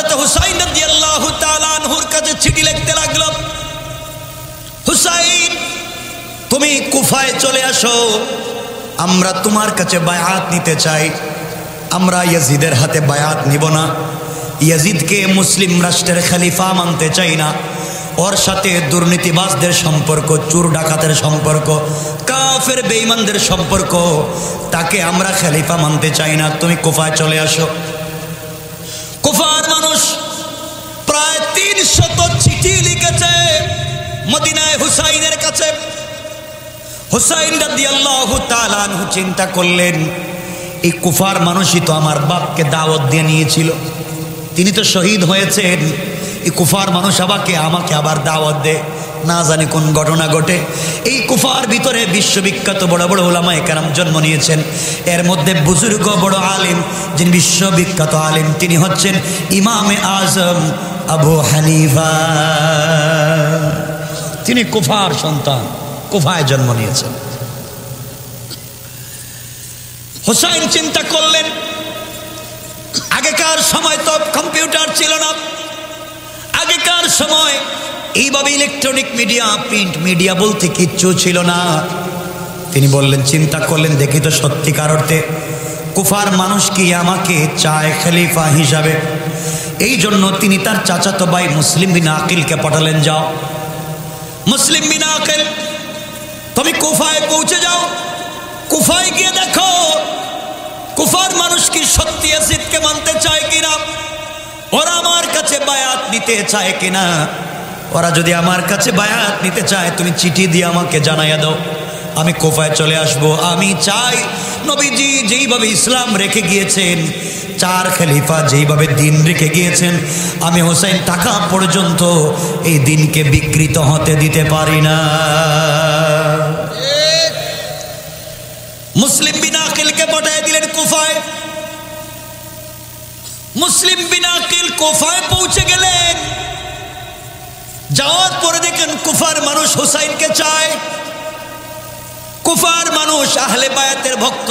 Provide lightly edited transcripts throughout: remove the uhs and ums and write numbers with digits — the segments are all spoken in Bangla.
হযরত হুসাইন রাদিয়াল্লাহু তাআলা আনহুর কাছে চিঠি লিখতে লাগলো, হুসাইন তুমি কুফায় চলে আসো, আমরা তোমার কাছে বায়াত নিতে চাই। আমরা ইয়াজিদের হাতে বায়াত নিব না, ইয়াজিদকে মুসলিম রাষ্ট্রের খলিফা মানতে চাই না। ওর সাথে দুর্নীতিবাজদের সম্পর্ক, চোর ডাকাতের সম্পর্ক, কাফের বেঈমানদের সম্পর্ক, তাকে আমরা খলিফা মানতে চাই না, তুমি কুফায় চলে আসো। কুফার মানুষ প্রায় 300 চিঠি লিখেছে মদিনায় হুসাইনের কাছে। হুসাইন রাদিয়াল্লাহু তাআলা আনহু চিন্তা করলেন, এই কুফার মানুষই তো আমার বাপকে দাওয়াত দিয়ে নিয়েছিল, তিনি তো শহীদ হয়েছেন, এই কুফার মানুষ আমাকে আবার দাওয়াত দেয়, না জানি কোন ঘটনা ঘটে। এই কুফার ভিতরে বিশ্ববিখ্যাত বড় বড় উলামায়ে কেরাম জন্ম নিয়েছেন। এর মধ্যে বুজুর্গ বড় আলিম, যিনি বিশ্ববিখ্যাত আলিম, তিনি হচ্ছেন ইমামে আজম আবু হানিফা। তিনি কুফার সন্তান, কুফায় জন্ম নিয়েছেন। হুসাইন চিন্তা করলেন, আগেকার সময় তো কম্পিউটার ছিল না, আগেকার সময় এইভাবে ইলেকট্রনিক মিডিয়া, প্রিন্ট মিডিয়া বলতে কিচ্ছু ছিল না। তিনি বললেন, চিন্তা করলেন, দেখি তো সত্যিকার অর্থে কুফার মানুষ কি আমাকে চায় খলিফা হিসাবে। এই জন্য তিনি তার চাচাতো ভাই মুসলিম বিন আকিলকে পাঠালেন, যাও মুসলিম বিন আকিল, তুমি কুফায় পৌঁছে যাও, কুফায় গিয়ে দেখো কুফার মানুষ কি সত্যি ইয়াজিদকে মানতে চায় কিনা, ওরা আমার কাছে বায়াত নিতে চায় কিনা। ওরা যদি আমার কাছে বায়াত নিতে চায়, তুমি চিঠি দিয়ে আমাকে জানাইয়া দাও, আমি কুফায় চলে আসব। আমি চাই নবীজি যেইভাবে ইসলাম রেখে গিয়েছেন, 4 খলিফা যেইভাবে দিন রেখে গিয়েছেন, আমি হুসাইন টাকা পর্যন্ত এই দিনকে বিকৃত হতে দিতে পারি না। মুসলিম বিন আকিলকে পাঠিয়ে দিলেন কুফায়। মুসলিম বিন আকিল কুফায় পৌঁছে গেলেন। যাওয়ার পরে দেখেন কুফার মানুষ হুসাইনকে চায়। কুফার মানুষ আহলে বায়াতের ভক্ত।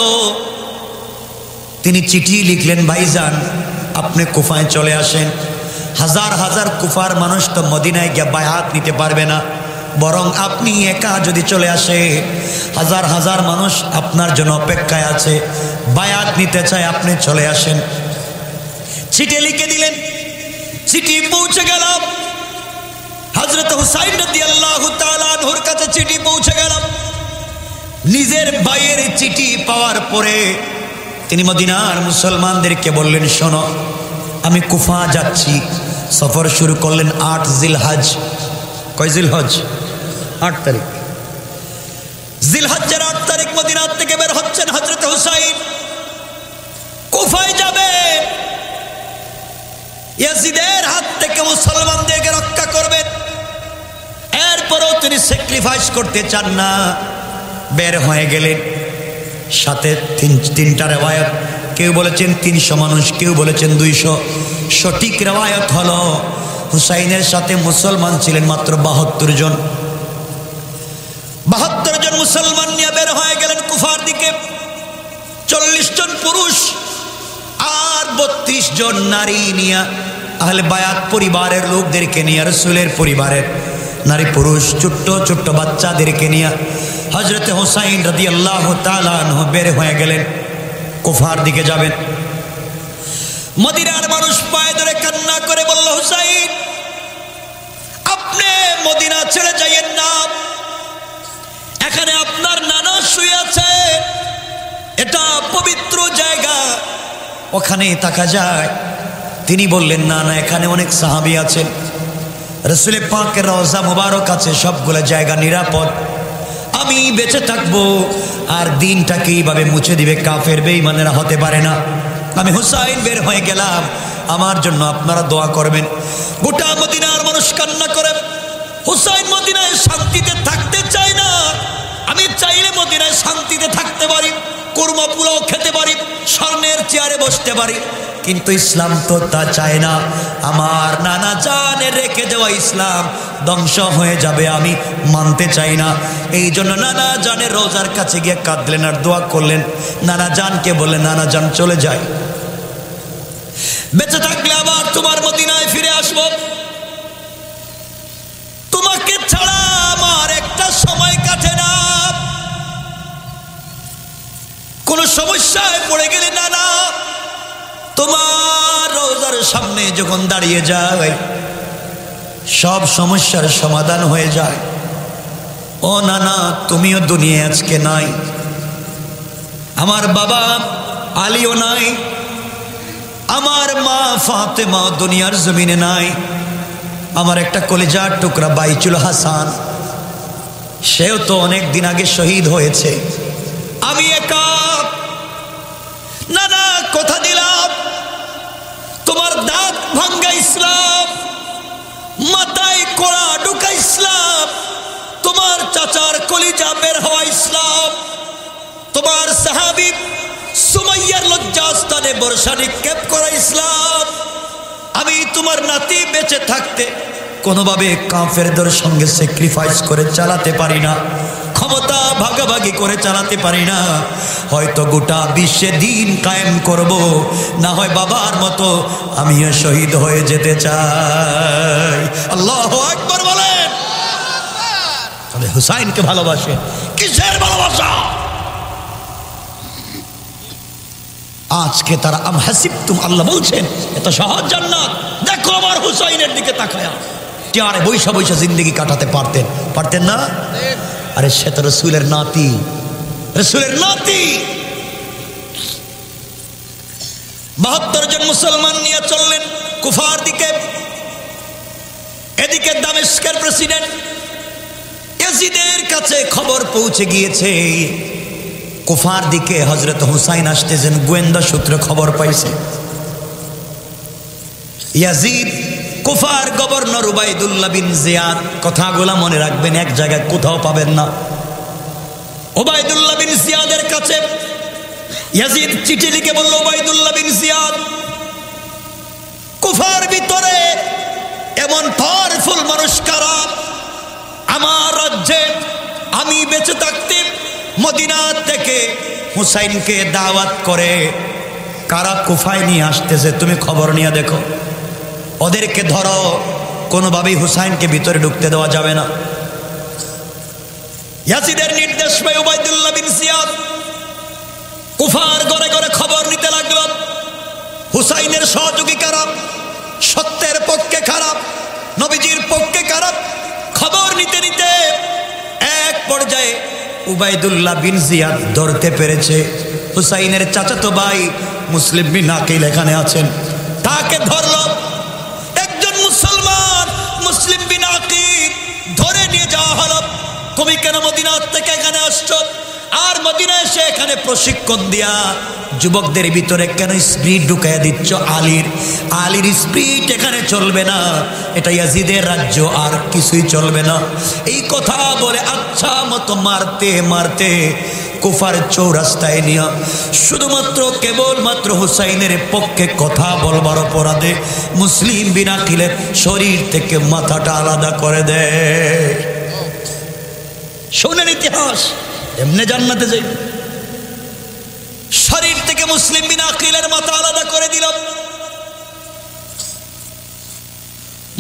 তিনি চিঠি লিখলেন, ভাইজান আপনি কুফায় চলে আসেন। হাজার হাজার কুফার মানুষ তো মদিনায় গিয়ে বায়াত নিতে পারবে না, বরং আপনি একা যদি চলে আসে, হাজার হাজার মানুষ আপনার জন্য অপেক্ষায় আছে, বায়াত নিতে চায়, আপনি চলে আসেন। চিঠি লিখে দিলেন, চিঠি পৌঁছে গেল হযরত হুসাইন রাদিয়াল্লাহু তাআলা আনহুর কাছে। চিঠি পৌঁছে গেল। নিজের ভাইয়ের চিঠি পাওয়ার পরে তিনি মদিনার মুসলমানদেরকে বললেন, শোনো আমি কুফা যাচ্ছি। সফর শুরু করলেন 8 জিলহজ। কয় জিলহজ? 8 তারিখ। জিলহজ্জের 8 তারিখ মদিনা থেকে বের হচ্ছেন হযরত হুসাইন। কুফায় যাবে, ইয়াজিদের হাত থেকে মুসলমানদেরকে রক্ষা করবেন। এরপরও তিনি স্যাক্রিফাইস করতে চান না, বের হয়ে গেলেন। সাথে 3টা রেওয়ায়ত, কেউ বলেছেন 300 মানুষ, কেউ বলেছেন 200। সঠিক রেওয়ায়ত হলো হুসাইনের সাথে মুসলমান ছিলেন মাত্র 72 জন। 72 জন মুসলমান নিয়ে বের হয়ে গেলেন কুফার দিকে। 40 জন পুরুষ আর 32 জন নারী নিয়ে, আহলে বায়াত পরিবারের লোকদেরকে নিয়ে, রাসূলের পরিবারের নারী পুরুষ ছোট্ট ছোট্ট বাচ্চাদেরকে নিয়ে হযরত হুসাইন রাদিয়াল্লাহু তাআলা আনহু বের হয়ে গেলেন, কুফার দিকে যাবেন। মদিনার মানুষ পায়ে ধরে কান্না করে বলল, হুসাইন আপনি মদিনা ছেড়ে যাইয়েন না, এখানে আপনার নানা শুয়ে আছে, এটা পবিত্র জায়গা, ওখানে থাকা যায়। তিনি বললেন, না না, এখানে অনেক সাহাবী আছেন, রাসূল পাকের রওজা মুবারক আছে, সবগুলো জায়গা নিরাপদ, আমি বেঁচে থাকবো আর দিনটাকে এইভাবে মুছে দিবে কাফের বেঈমানেরা হতে পারে না। আমি হুসাইন বের হয়ে গেলাম, আমার জন্য আপনারা দোয়া করবেন। গোটা মদিনার মানুষ কান্না করে, হুসাইন মদিনায় শান্তিতে থাকতে চায় না। আমি চাইলে মদিনায় শান্তিতে থাকতে পারি, কুরমা পোলাও খেতে পারি, স্বর্ণের চেয়ারে বসতে পারি, কিন্তু ইসলাম তো তা চায় না। আমার নানা জানের রেখে যাওয়া ইসলাম ধ্বংস হয়ে যাবে, আমি মানতে চাই না। এই জন্য নানা জানের রোজার কাছে গিয়ে কাঁদলেন আর দোয়া করলেন। নানা জানকে বললেন, নানা জান চলে যায়, বেঁচে থাকলে আবার তোমার মদিনা সমস্যায় পড়ে গেলে নানা তোমার রোজার সামনে যখন দাঁড়িয়ে যায় সব সমস্যার সমাধান হয়ে যায়। ও নানা তুমিও দুনিয়া আজকে নাই, আমার বাবা আলীও নাই, আমার মা ফাতেমা দুনিয়ার জমিনে নাই, আমার একটা কলিজার টুকরা বাইচুল হাসান সেও তো অনেক দিন আগে শহীদ হয়েছে। আমি একা। নানা কথা দিলাম তোমার দাঁত ভাঙ্গা ইসলাম, মাথায় কোড়া ঢুকা ইসলাম, তোমার চাচার কলিজা বের হওয়া ইসলাম, তোমার সাহাবী সুমাইয়ার লজ্জাস্থানে বর্ষা নিক্ষেপ করা ইসলাম। আমি তোমার নাতি বেঁচে থাকতে কোনোভাবে কাফেরদের সঙ্গে স্যাক্রিফাইস করে চালাতে পারি না, ক্ষমতা ভাগাভাগি করে চালাতে পারি না। হয়তো গোটা বিশ্বে দিন কায়েম করব, না হয় বাবার মতো আমিও শহীদ হয়ে যেতে চাই। আল্লাহু আকবার বলেন। তবে হুসাইনকে ভালোবাসে। কিসের ভালোবাসা? আজকে তারা আম হাসিবতুম, আল্লাহ বলছেন এত সহজ জান্নাত। দেখো আমার হুসাইনের দিকে তাকায়া, চেয়ারে বৈশা বৈশা জিন্দগি কাটাতে পারতেন না? আরে সে তো রসুলের নাতি, রসুলের নাতি। ৭২ জন মুসলমান নিয়ে চললেন কুফার দিকে। এদিকে দামেস্কের প্রেসিডেন্ট ইয়াজিদের কাছে খবর পৌঁছে গিয়েছে কুফার দিকে হযরত হুসাইন আসতেছেন। গোয়েন্দা সূত্রে খবর পাইছে ইয়াজিদ কুফার গভর্নর উবাইদুল্লাহ বিন জিয়াদ, কথাগুলা মনে রাখবেন, এক জায়গায় কোথাও পাবেন না। উবাইদুল্লাহ বিন জিয়াদের কাছে ইয়াজিদ চিঠি লিখে বলল, উবাইদুল্লাহ বিন জিয়াদ, কুফার ভিতরে এমন পাওয়ারফুল মানুষ কারা? আমার রাজ্যে আমি বেঁচে থাকতে মদিনা থেকে হুসাইনকে দাওয়াত করে কারা কুফায় নিয়ে আসতেছে, তুমি খবর নিয়ে দেখো, ওদেরকে ধরো, কোনোভাবেই হুসাইনকে ভিতরে ঢুকতে দেওয়া যাবে না। ইয়াজিদের নির্দেশ পেয়ে উবাইদুল্লাহ বিন জিয়াদ কুফার ঘরে ঘরে খবর নিতে লাগলো হুসাইনের সহযোগী কারা, সত্যের পক্ষে খারাপ, নবীজির পক্ষে খারাপ। খবর নিতে নিতে এক পর্যায়ে উবাইদুল্লাহ বিন জিয়াদ ধরতে পেরেছে হুসাইনের চাচাতো ভাই মুসলিম বিন আকিল এখানে আছেন, তাকে ধরল। একজন মুসলমান মুসলিম বিন আকিল ধরে নিয়ে যাওয়া হলো। তুমি কেন মদিনা থেকে এখানে আসছো? আর মদিনা এসে এখানে প্রশিক্ষণ দিয়া যুবকদের ভিতরে কেন স্পিরিট ঢুকাইয়া দিচ্ছ? আলীর স্পিরিট এখানে চলবে না, এটা ইয়াজিদের রাজ্য, আর কিছুই চলবে না। এই কথা বলে আচ্ছা মতো মারতে মারতে কুফার চৌরাস্তায় নিয়ে শুধুমাত্র কেবলমাত্র হুসাইনের পক্ষে কথা বলবার অপরাধে মুসলিম বিন আকিলের শরীর থেকে মাথাটা আলাদা করে দেয়। শোনেন ইতিহাস, এমনি জান্নাতে যাই, শরীর থেকে মুসলিম বিন আকিলের মাথা আলাদা করে দিল।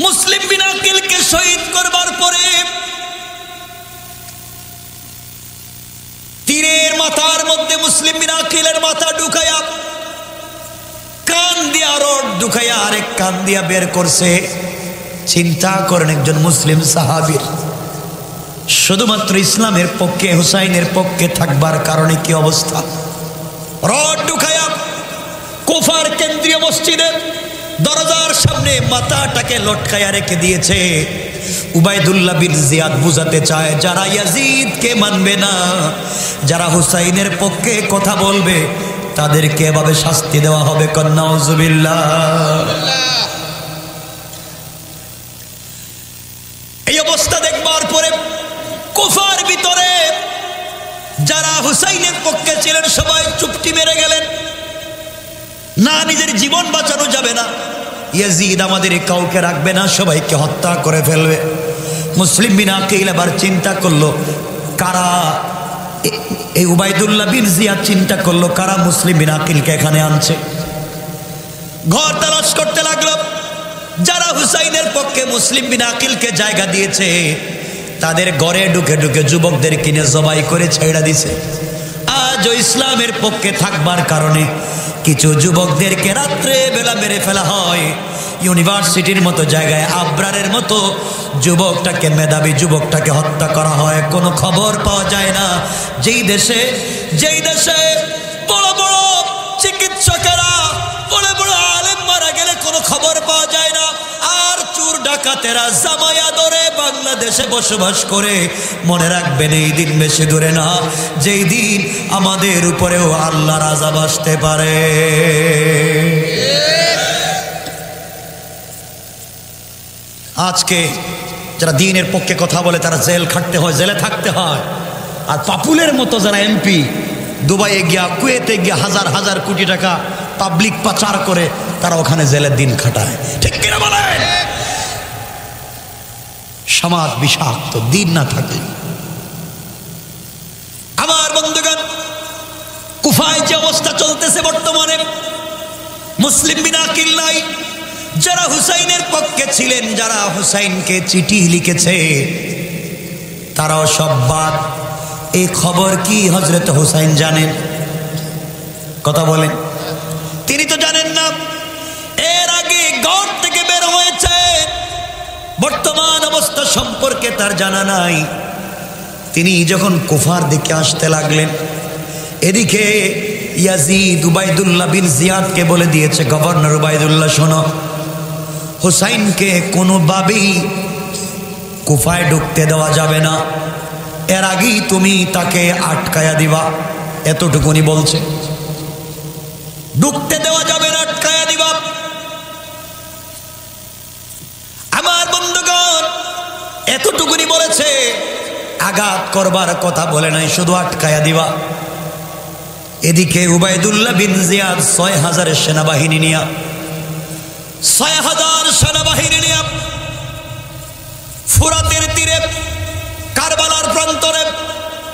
মুসলিম বিন আকিলকে শহীদ করবার পরে তীরের মাথার মধ্যে মুসলিম বিন আকিলের মাথা ঢুকায়া কান দিয়া রড ঢুকায়া আরেক কান দিয়া বের করছে। চিন্তা করেন একজন মুসলিম সাহাবীর শুধুমাত্র ইসলামের পক্ষে হুসাইনের পক্ষে থাকবার কারণে কি অবস্থা। রড ঢুকায়া কুফার কেন্দ্রীয় মসজিদে দরজার সামনে মাথাটাকে লটকায়া রেখে দিয়েছে। উবাইদুল্লাহ বিন জিয়াদ বুঝাতে চায় যারা ইয়াজিদকে মানবে না, যারা হুসাইনের পক্ষে কথা বলবে তাদেরকে এভাবে শাস্তি দেওয়া হবে। নাউজুবিল্লাহ। এই অবস্থা দেখবার পরে কুফার ভিতরে যারা হুসাইনের পক্ষে ছিলেন সবাই চুপটি মেরে গেলেন। না, নিজের জীবন বাঁচানো যাবে না, ইয়াজিদ আমাদের কাউকে রাখবে না, সবাইকে হত্যা করে ফেলবে। মুসলিম বিন আকিল এবার চিন্তা করলো কারা, এই উবাইদুল্লাহ বিন জিয়াদ চিন্তা করলো কারা মুসলিম বিন আকিলকে এখানে আনছে। ঘর তালাশ করতে লাগলো। যারা হুসাইনের পক্ষে মুসলিম বিন আকিলকে জায়গা দিয়েছে তাদের ঘরে ঢুকে ঢুকে যুবকদের কিনে জবাই করে ছেড়ে দিছে। আজও ইসলামের পক্ষে থাকবার কারণে কিছু যুবকদেরকে রাত্রে বেলা মেরে ফেলা হয়। ইউনিভার্সিটির মতো জায়গায় আবরারের মতো যুবকটাকে, মেধাবী যুবকটাকে হত্যা করা হয়, কোনো খবর পাওয়া যায় না। যেই দেশে বড় বড় চিকিৎসকেরা, বড় বড় আলেম মারা গেলে কোনো খবর পাওয়া যায় না, আর চোর ডাকাতেরা জামাই আদরে বাংলাদেশে বসবাস করে। মনে রাখবেন, এই দিন বেশি দূরে না, যেই দিন আমাদের উপরেও আল্লাহর আযাব আসতে পারে। আজকে যারা দ্বীনের পক্ষে কথা বলে তারা জেল খাটতে হয়, জেলে থাকতে হয়। আর পাপুলের মতো যারা এমপি, দুবাইয়ে গিয়া, কুয়েতে গিয়া হাজার হাজার কোটি টাকা পাবলিক পাচার করে, তারা ওখানে জেলের দিন খাটায়। ঠিক কিনা বলেন? সমাজ বিষাক্ত, দিন না থাকলে। আমার বন্ধুগণ, কুফায় যে অবস্থা চলতেছে বর্তমানে, মুসলিম বিনা আকিল নাই। যারা হুসাইনের পক্ষে ছিলেন, যারা হুসাইনকে চিঠি লিখেছে, তারাও সব বাদ। এই খবর কি হযরত হুসাইন জানেন? কথা বলেন। তিনি তো জানেন না। এর আগে ঘর থেকে বের হয়েছে, বর্তমান অবস্থা সম্পর্কে তার জানা নাই। তিনি যখন কুফার দিকে আসতে লাগলেন, এদিকে ইয়াজিদ উবাইদুল্লাহ বিন জিয়াদকে বলে দিয়েছে, গভর্নর উবাইদুল্লাহ, শোনো, হুসাইনকে কোনোভাবেই কুফায় ঢুকতে দেওয়া যাবে না, এর আগেই তুমি তাকে আটকায়া দিবা। এতটুকুনি বলছে, ঢুকতে দেওয়া যাবে না, আটকায়া দিবা। আমার বন্ধুগণ, এতটুকুনি বলেছে, আঘাত করবার কথা বলে নাই, শুধু আটকায়া দিবা। এদিকে উবাইদুল্লাহ বিন জিয়াদ ৬,০০০ সেনাবাহিনী নিয়ে, ৬,০০০ সেনাবাহিনী নিয়ে ফুরাতের তীরে, কারবালার প্রান্তরে,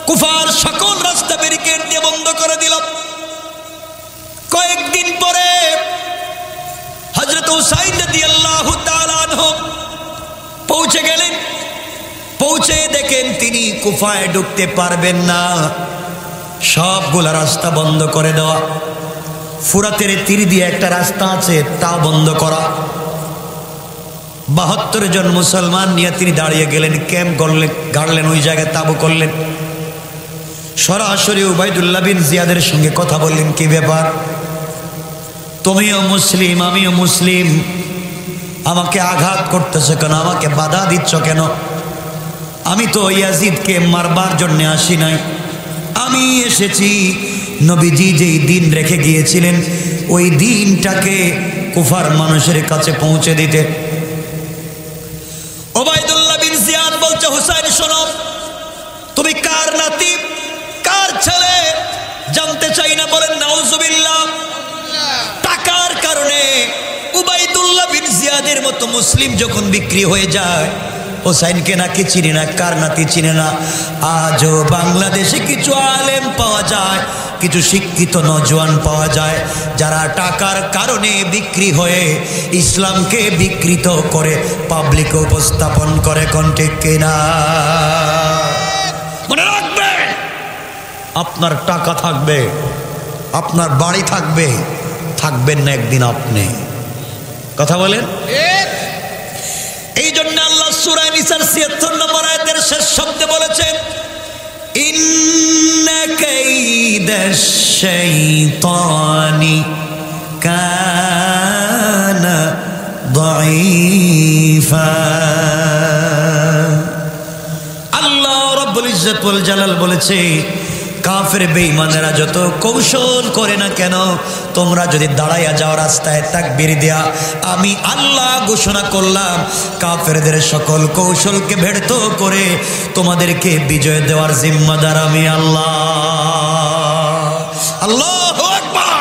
কুফার সকল রাস্তা ব্যারিকেড দিয়ে বন্ধ করে দিল। কয়েকদিন পরে হযরত হুসাইন রাদিয়াল্লাহু তাআলা আনহু পৌঁছে গেলেন। পৌঁছে দেখেন তিনি কুফায় ঢুকতে পারবেন না, সবগুলা রাস্তা বন্ধ করে দেওয়া। ফুরাতের তীর দিয়ে একটা রাস্তা আছে, তা বন্ধ করা। ৭২ জন মুসলমান নিয়ে তিনি দাঁড়িয়ে গেলেন, ক্যাম্প গাড়লেন, ওই জায়গায় তাবু করলেন। সরাসরি উবাইদুল্লাহ বিন জিয়াদের সঙ্গে কথা বললেন, কি ব্যাপার, তুমিও মুসলিম, আমিও মুসলিম, আমাকে আঘাত করতেছো কেন, আমাকে বাধা দিচ্ছ কেন? আমি তো ইয়াজিদকে মারবার জন্য আসি নাই, আমি এসেছি নবীজি যেই দিন রেখে গিয়েছিলেন ওই দিনটাকে কুফার মানুষের কাছে পৌঁছে দিতে। উবাইদুল্লাহ বিন জিয়াদ বলছে, হুসাইন শোনো, তুমি কার নাতি, কার ছেলে জানতে চাই না? বলেন নাউজুবিল্লাহ। টাকার কারণে উবাইদুল্লাহ বিন জিয়াদের মতো মুসলিম যখন বিক্রি হয়ে যায়, হুসাইনকে নাকি চিনে না, কার নাতি চিনে না। আজও বাংলাদেশে কিছু আলেম পাওয়া যায়, কিছু শিক্ষিত নওজোয়ান পাওয়া যায়, যারা টাকার কারণে বিক্রি হয়ে ইসলামকে বিকৃত করে পাবলিকে উপস্থাপন করে। কোন ঠিক কিনা? মনে রাখবেন, আপনার টাকা থাকবে, আপনার বাড়ি থাকবে, থাকবেন না একদিন আপনি। কথা বলেন। এই জন্য আল্লাহ সূরা নিসার ৭৬ নম্বর আয়াতের শেষ শব্দে বলেছেন, ইন্না কাইদাশ শাইতানি কানা দাঈফা। আল্লাহ রাব্বুল ইজ্জত ওয়াল জালাল বলেছে, কাফের বেঈমানেরা যত কৌশল করে না কেন, তোমরা যদি দাঁড়াইয়া যাও রাস্তায় তাকবীর দেয়া, আমি আল্লাহ ঘোষণা করলাম কাফেরদের সকল কৌশলকে ব্যর্থ করে তোমাদেরকে বিজয় দেওয়ার জিম্মাদার আমি আল্লাহ। আল্লাহু আকবার।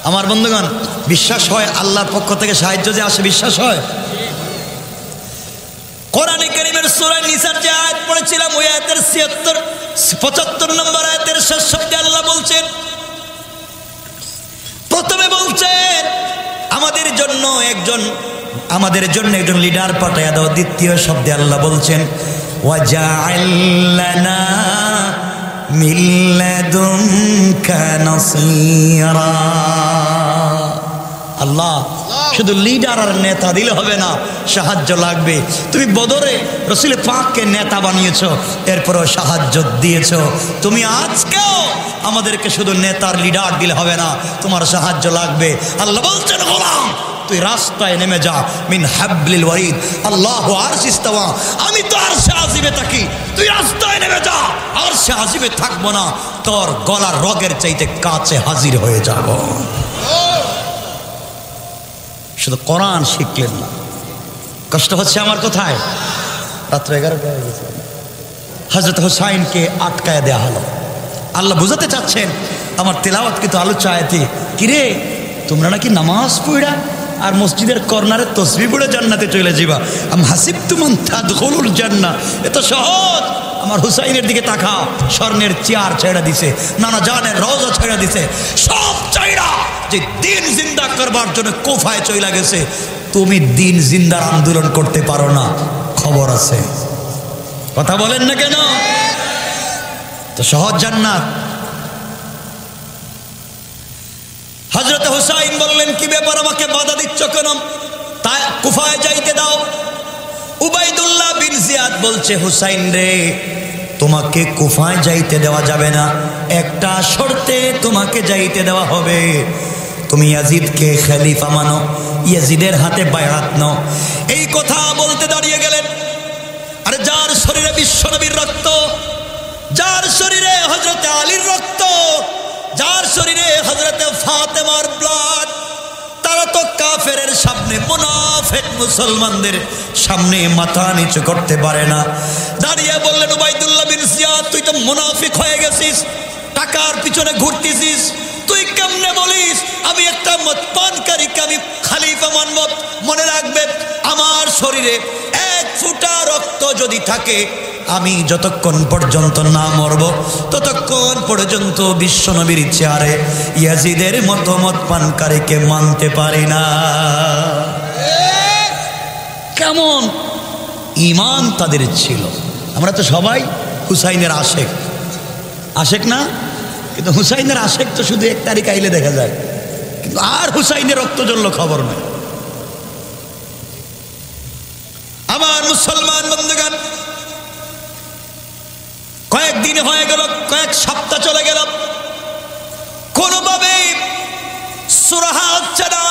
আমার বন্ধুগণ, বিশ্বাস হয় আল্লাহর পক্ষ থেকে সাহায্য যে আসে? বিশ্বাস হয়? কোরআনে কারীমের সূরা নিসার যে আয়াত পড়েছিলাম ওই আয়াতের 75 নম্বর আয়াতের শেষ শব্দে আল্লাহ বলছেন, প্রথমে বলছেন আমাদের জন্য একজন লিডার পাঠায়া দাও। দ্বিতীয় শব্দে আল্লাহ বলছেন ওয়াজআল লানা মিন লাদুনকা নাসীরা। আল্লাহ শুধু লিডার আর নেতা দিলে হবে না, সাহায্য লাগবে। তুমি বদরে রাসূল পাককে নেতা বানিয়েছো, এরপরও সাহায্য দিয়েছো। তুমি আজকেও আমাদেরকে শুধু নেতার লিডার দিলে হবে না, তোমার সাহায্য লাগবে। আল্লাহ বলছেন গোলাম তুই রাস্তায় নেমে যা, মিন হাবলিল ওয়ারিদ আল্লাহু আরশে ইস্তাওয়া, আমি তো আরশে আজিমে থাকি, তুই রাস্তায় নেমে যা। আরশে আজিমে থাকবো না, তোর গলার রগের চাইতে কাছে হাজির হয়ে যাব। শুধু কোরআন শিখলেন না, কষ্ট হচ্ছে আমার কোথায়? রাত্র 11টা হয়ে গেছে। হযরত হুসাইনকে আটকায় দেয়া হলো। আল্লাহ বুঝাতে চাচ্ছেন আমার তেলাওয়াত কিন্তু আলোচ্য আয়াতে, কিরে তোমরা নাকি নামাজ পড়া আর মসজিদের কর্নারে তসবিহ পড়ে জান্নাতে চলে যাবা, আম হাসিবতুম আন তাদখুলুল জান্নাহ, এত সহজ। আমার হুসাইনের দিকে তাকাও, স্বর্ণের চেয়ার ছেড়ে দিছে, নানা জানের রওজা ছেড়ে দিছে, সব চাইরা যে দিন জিন্দা করবার জন্য কুফায় চলে গেছে। তুমি দিন জিন্দার আন্দোলন করতে পারো না, খবর আছে। কথা বলেন না কেন? তো সহজ জান্নাত। হযরত হুসাইন বললেন কি ব্যাপার, আমাকে বাধা দিচ্ছ কেন? তাই কুফায় যাইতে দাও। উবাইদুল্লাহ বিন জিয়াদ বলছে হুসাইন রে, তোমাকে কুফায় যাইতে দেওয়া যাবে না, একটা শর্তে তোমাকে যাইতে দেওয়া হবে। তুমি ইয়াজিদকে খলিফা মানো, ইয়াজিদের হাতে বায়াত নাও। এই কথা বলতে দাঁড়িয়ে গেলেন। আরে যার শরীরে বিশ্বনবীর রক্ত, যার শরীরে হযরত আলীর রক্ত, যার শরীরে হযরত ফাতেমার ব্লাড, তারা তো কাফেরের সামনে, মুনাফিক মুসলমানদের সামনে মাথা নিচু করতে পারে না। দাঁড়িয়ে বললেন উবাইদুল্লাহ বিন জিয়াদ, তুই তো মুনাফিক হয়ে গেছিস, টাকার পিছনে ঘুরতেছিস। তুই কেমনে বলিস আমি একটা মদপানকারীকে আমি খলিফা মানব? মনে রাখবে আমার শরীরে এক ফোঁটা রক্ত যদি থাকে, আমি যতক্ষণ পর্যন্ত না মরব ততক্ষণ পর্যন্ত বিশ্বনবীর চেয়ারে ইয়াজিদের মতো মদপানকারীকে মানতে পারি না। কেমন ঈমান তাদের ছিল। আমরা তো সবাই হুসাইনের আশেক, আশেক না? কিন্তু হুসাইনের আশেক তো শুধু 1 তারিখ আইলে দেখা যায়, কিন্তু আর হুসাইনের রক্ত জ্বলল খবর নাই। আমার মুসলমান বন্ধুগণ, কয়েকদিন হয়ে গেল, কয়েক সপ্তাহ চলে গেল, কোনোভাবে সুরাহা হচ্ছে না।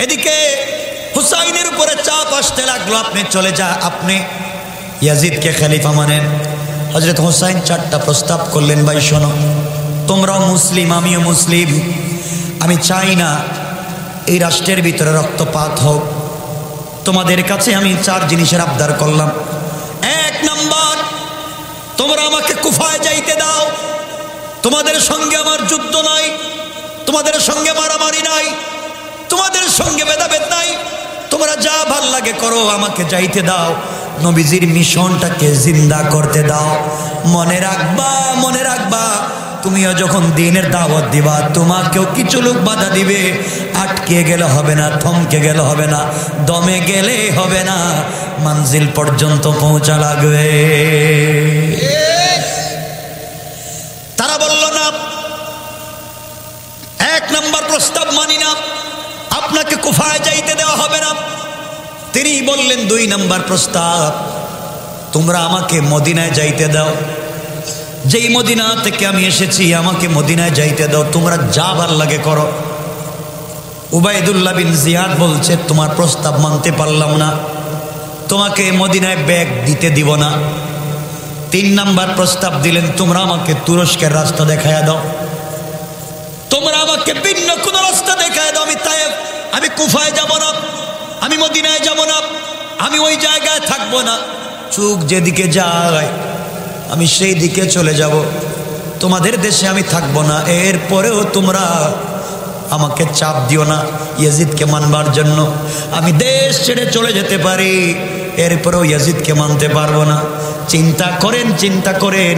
এদিকে হুসাইনের উপরে চাপ আসতে লাগলো, আপনি চলে যা, আপনি ইয়াজিদকে খলিফা মানেন। হযরত হুসাইন 4টা প্রস্তাব করলেন, ভাই শোনো, তোমরাও মুসলিম, আমিও মুসলিম, আমি চাই না এই রাষ্ট্রের ভিতরে রক্তপাত হোক। তোমাদের কাছে আমি 4 জিনিসের আবদার করলাম। 1 নাম্বার, তোমরা আমাকে কুফায় যাইতে দাও। তোমাদের সঙ্গে আমার যুদ্ধ নাই, তোমাদের সঙ্গে মারামারি নাই, তোমাদের সঙ্গে ভেদাভেদ নাই, তোমরা যা ভাল লাগে করো, আমাকে যাইতে দাও। নবীজির মিশনটাকে জিন্দা করতে দাও। মনে রাখবা, মনে রাখবা, তুমিও যখন দিনের দাওয়াত দিবা, তোমাকেও কিছু লোক বাধা দিবে। আটকে গেলে হবে না, থমকে গেলে হবে না, দমে গেলে হবে না, মঞ্জিল পর্যন্ত পৌঁছা লাগবে। তারা বলল না, 1 নম্বর প্রস্তাব মানি না, আপনাকে কুফায় যাইতে দেওয়া হবে না। তিনি বললেন 2 নম্বর প্রস্তাব, তোমরা আমাকে মদিনায় যাইতে দাও। যেই মদিনা থেকে আমি এসেছি, আমাকে মদিনায় যাইতে দাও, তোমরা যা ভাল লাগে করো। উবাইদুল্লাহ বিন জিয়াদ বলছে, তোমার প্রস্তাব মানতে পারলাম না, তোমাকে মদিনায় ব্যাগ দিতে দিব না। 3 নম্বর প্রস্তাব দিলেন, তোমরা আমাকে তুরস্কের রাস্তা দেখায় দাও, তোমরা আমাকে ভিন্ন কোন রাস্তা দেখায় দাও। আমি কুফায় যাব না, আমি মদিনায় যাব না, আমি ওই জায়গায় থাকবো না। চোখ যেদিকে যায় আমি সেই দিকে চলে যাব, তোমাদের দেশে আমি থাকবো না। এরপরেও তোমরা আমাকে চাপ দিও না ইয়াজিদকে মানবার জন্য। আমি দেশ ছেড়ে চলে যেতে পারি, এরপরেও ইয়াজিদকে মানতে পারবো না। চিন্তা করেন,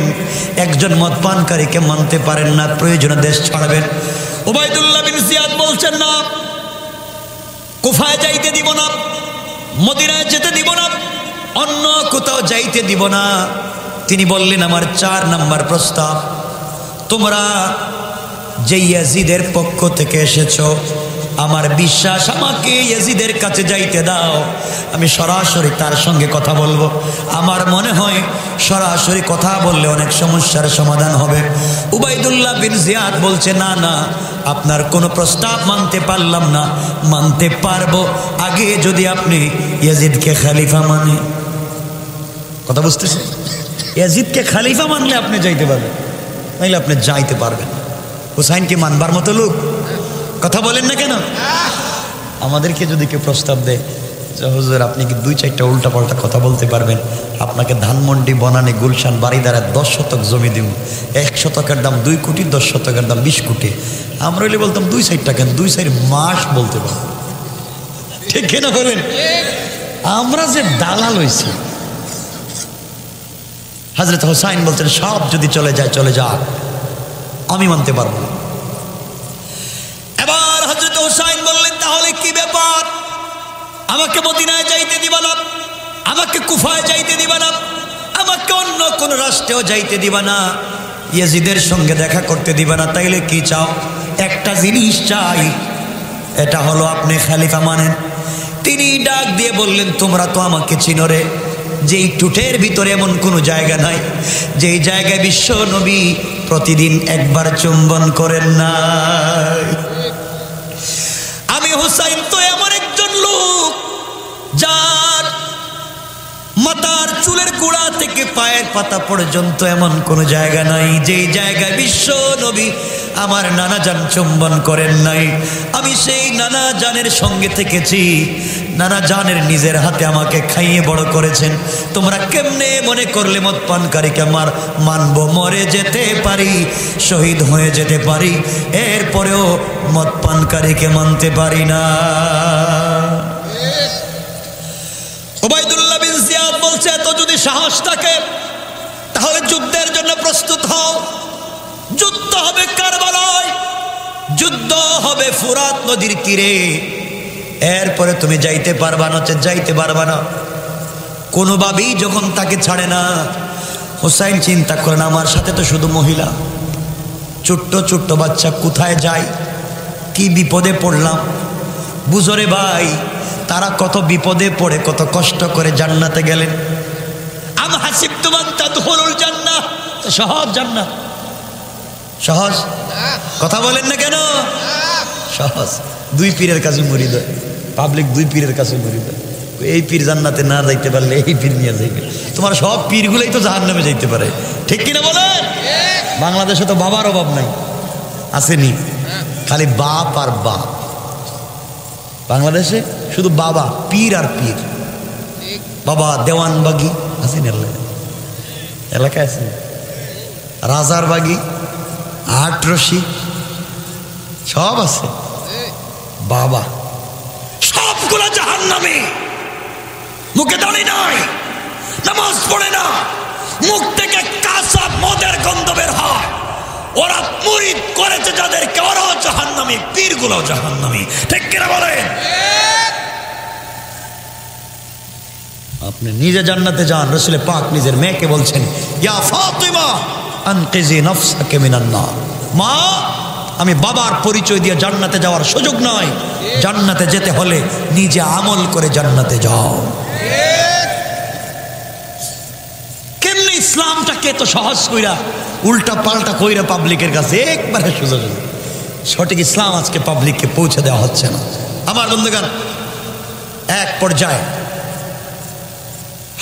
একজন মদ পানকারীকে মানতে পারেন না, প্রয়োজনে দেশ ছাড়বেন। উবাইদুল্লাহ বিন জিয়াদ বলছেন না, কুফায় যাইতে দিব না, মদিনায় যেতে দিব না, অন্য কোথাও যাইতে দিব না। তিনি বললেন, আমার 4 নাম্বার প্রস্তাব, তোমরা যে ইয়াজিদের পক্ষ থেকে এসেছো, আমার বিশ্বাস, আমাকে ইয়াজিদের কাছে যাইতে দাও, আমি সরাসরি তার সঙ্গে কথা বলবো। আমার মনে হয় সরাসরি কথা বললে অনেক সমস্যার সমাধান হবে। উবাইদুল্লাহ বিন জিয়াদ বলছে, না না, আপনার কোনো প্রস্তাব মানতে পারলাম না, মানতে পারবো আগে যদি আপনি ইয়াজিদকে খলিফা মানে। কথা বুঝতেছেন? ইয়াজিদকে খলিফা মানলে আপনি যাইতে পারবেন, নাইলে আপনি যাইতে পারবেন। হুসাইনকে মানবার মতো লোক? কথা বলেন না কেন? আমাদেরকে যদি কেউ প্রস্তাব দেয় যে হুজুর আপনি কি 2-4টা উল্টা পাল্টা কথা বলতে পারবেন, আপনাকে ধানমন্ডি, বনানী, গুলশান, বাড়িদারা 10 শতক জমি দিব, 1 শতকের দাম 2 কোটি, 10 শতকের দাম 20 কোটি। আমরা হইলে বলতাম 2-4টা কেন, 2-4 মাস বলতে পারবো। ঠিক কিনা বলেন? আমরা যে দালাল হয়েছি। হযরত হুসাইন বলতেন, সব যদি চলে যায় চলে যাক, আমি মানতে পারবো না। এবার হযরত হুসাইন বললেন, তাহলে কি ব্যাপার? আমাকে মদিনায় যাইতে দিবা না, আমাকে কুফায় যাইতে দিবা না, আমাকে অন্য কোন রাষ্ট্রেও যাইতে দিবা না, ইয়াজিদের সঙ্গে দেখা করতে দিবা না, তাইলে কি চাও? একটা জিনিস চাই, এটা হলো আপনি খলিফা মানেন। তিনি ডাক দিয়ে বললেন, তোমরা তো আমাকে চিনো রে, যেই টুটের ভিতরে এমন কোনো জায়গা নাই যেই জায়গায় বিশ্ব নবী প্রতিদিন একবার চুম্বন করেন না। আমি হুসাইন তো এমন একজন লোক যার মাথার চুলের গোড়া থেকে পায়ের পাতা পর্যন্ত এমন কোনো জায়গা নাই যেই জায়গায় বিশ্ব নবী আমার নানা জান চুম্বন করেন নাই। আমি সেই নানা জানের সঙ্গে থেকেছি, নানা জানের নিজের হাতে আমাকে খাইয়ে বড় করেছেন। তোমরা কেমনে মনে করলে মদ পানকারীকে মানব? মরে যেতে পারি, শহীদ হয়ে যেতে পারি, এরপরেও মদ পানকারীকে মানতে পারি না। উবাইদুল্লাহ বিন জিয়াদ বলছে, এত যদি সাহস থাকে তাহলে যুদ্ধের জন্য প্রস্তুত হও। যুদ্ধ হবে কারবালায়, যুদ্ধ হবে ফুরাত নদীর তীরে, এরপরে তুমি যাইতে পারবা না, যাইতে পারবা না। কোনোভাবেই যখন তাকে ছাড়ে না, হুসাইন চিন্তা করেন, আমার সাথে তো শুধু মহিলা, ছোট্ট ছোট্ট বাচ্চা, কোথায় যাই, কি বিপদে পড়লাম। বুঝরে ভাই, তারা কত বিপদে পড়ে কত কষ্ট করে জান্নাতে গেলেন। আম হাসিবতুম আন তাদখুলুল জান্নাহ, সহজ জান্নাত, সহজ। কথা বলেন না কেন? সহজ। 2 পীরের কাছে মুরিদ হয়, পাবলিক 2 পীরের কাছে মুরিদ হয়। এই পীর জান্নাতে না যাইতে পারলে এই পীর নিয়ে যাইবে। তোমার সব পীরগুলোই তো জাহান্নামে যাইতে পারে, ঠিক কিনা বলেন? বাংলাদেশে তো বাবার অভাব নাই, আসেনি, খালি বাপ আর বাপ। বাংলাদেশে শুধু বাবা, পীর আর পীর। বাবা দেওয়ানবাগি আছেন এলাকায়, আছেন রাজার বাগি, আটরশি, সব আছে। বাবা সবগুলো জাহান্নামে, মুখে দাঁড়ি নাই, নামাজ পড়ে না, মুখ থেকে কাঁচা মদের গন্ধ বের হয়। ওরা মুরিদ করেছে যাদেরকে, ওরাও জাহান্নামী, পীরগুলো জাহান্নামী, ঠিক কিনা বলেন? আপনি নিজে জান্নাতে যান। রাসূল পাক নিজের মেয়েকে বলছেন, ইয়া ফাতিমা আনকিজি নাফসাকা মিনান নার। মা, আমি বাবার পরিচয় দিয়ে জান্নাতে যাওয়ার সুযোগ নয়, জান্নাতে যেতে হলে নিজে আমল করে জান্নাতে যাও। কেমনে ইসলামটাকে তো সহজ কইরা উল্টা পাল্টা কইরা পাবলিকের কাছে একবারে সুযোগ, সঠিক ইসলাম আজকে পাবলিককে পৌঁছে দেওয়া হচ্ছে না। আমার বন্ধুগণ, এক পর্যায়ে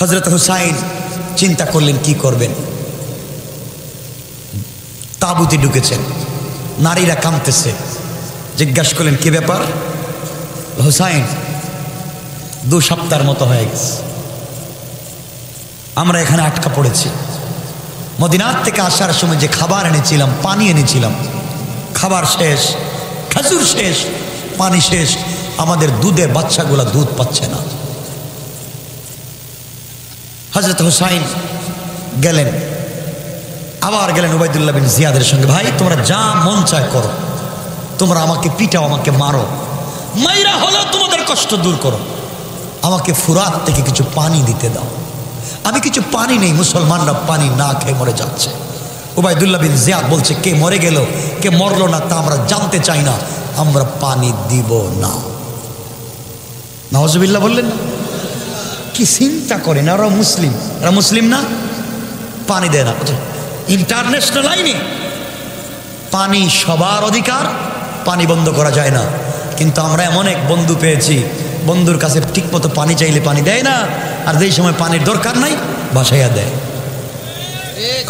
হযরত হুসাইন চিন্তা করলেন কি করবেন। তাঁবুতে ঢুকেছেন, নারীরা কাঁদতেছে। জিজ্ঞাসা করলেন কি ব্যাপার? হুসাইন, 2 সপ্তাহের মতো হয়ে গেছে আমরা এখানে আটকা পড়েছি। মদিনার থেকে আসার সময় যে খাবার এনেছিলাম, পানি এনেছিলাম, খাবার শেষ, খেজুর শেষ, পানি শেষ, আমাদের দুধের বাচ্চাগুলা দুধ পাচ্ছে না। হযরত হুসাইন গেলেন, আবার গেলেন উবাইদুল্লাহ বিন জিয়াদের সঙ্গে। ভাই তোমরা যা মন চায় করো, তোমরা আমাকে পিটাও, আমাকে মারো, মাইরা হলেও তোমাদের কষ্ট দূর করো, আমাকে ফুরাত থেকে কিছু পানি দিতে দাও। আমি কিছু পানি নেই, মুসলমানরা পানি না খেয়ে মরে যাচ্ছে। উবাইদুল্লাহ বিন জিয়াদ বলছে, কে মরে গেল কে মরলো না তা আমরা জানতে চাই না, আমরা পানি দিব না। নাউজুবিল্লাহ বললেন না? কি চিন্তা করেন, ওরা মুসলিম, এরা মুসলিম না, পানি দেয় না। ইন্টারন্যাশনাল আইনে পানি সবার অধিকার, পানি বন্ধ করা যায় না। কিন্তু আমরা এমন এক বন্ধু পেয়েছি, বন্ধুর কাছে ঠিক মতো পানি চাইলে পানি দেয় না, আর যেই সময় পানির দরকার নাই ভাসাইয়া দেয়।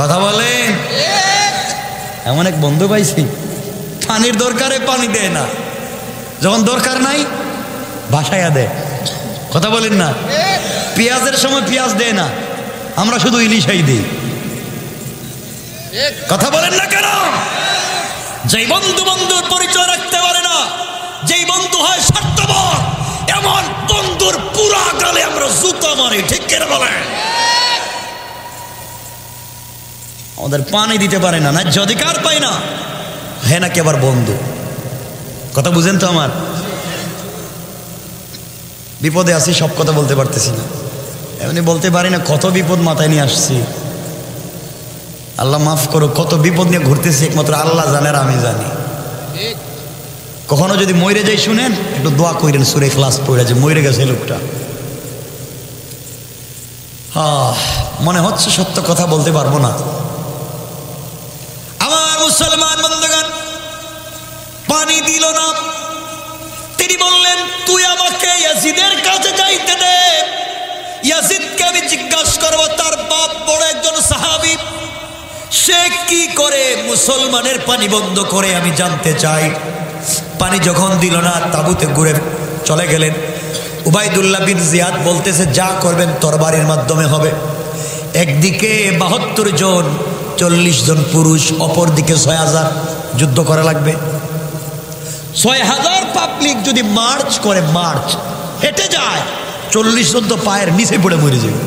কথা বলেন? এমন এক বন্ধু পাইছি, পানির দরকারে পানি দেয় না, যখন দরকার নাই ভাসাইয়া দেয়। কথা বলেন না? পেঁয়াজের সময় পেঁয়াজ দেয় না, আমরা শুধু ইলিশাই দিই। কথা বলেন না কেন? যেই বন্ধু বন্ধুর পরিচয় রাখতে পারে না, যেই বন্ধু হয় স্বার্থপর, এমন বন্ধুর পুরা গালে আমরা জুতা মারি। ঠিক কেন বলে? আমাদের পানি দিতে পারে না, ন্যায্য অধিকার পাই না, হ্যাঁ নাকি আবার বন্ধু। কথা বুঝেন তো আমার? বিপদে আছি, সব কথা বলতে পারতেছি না, এমনি বলতে পারি না, কত বিপদ মাথায় নিয়ে আসছি। আল্লাহ মাফ করো, কত বিপদ নিয়ে ঘুরতেছি, একমাত্র আল্লাহ জানে আর আমি জানি। কখনো যদি মরে যাই শুনেন, একটু দোয়া করেন সূরা ইখলাস পড়ে, যে মরে গেছে লোকটা। মনে হচ্ছে সত্য কথা বলতে পারবো না। আমার মুসলমান বন্ধুগণ, পানি দিল না। তিনি বললেন, তুই আমাকে ইয়াজিদের কাছে যাইতে দে, ইয়াজিদকে আমি জিজ্ঞাসা করবো, তার বাপ বড় একজন সাহাবী, সে কি করে মুসলমানের পানি বন্ধ করে আমি জানতে চাই। পানি যখন দিল না, তাঁবুতে ঘুরে চলে গেলেন। উবাইদুল্লাহ বিন জিয়াদ বলতেছে, যা করবেন তরবারির মাধ্যমে হবে। একদিকে ৭২ জন, ৪০ জন পুরুষ, অপর দিকে ৬০০০, যুদ্ধ করা লাগবে। ৬০০০ পাবলিক যদি মার্চ করে, মার্চ হেঁটে যায়, ৪০ জন তো পায়ের নিচে পড়ে মরে যাবে।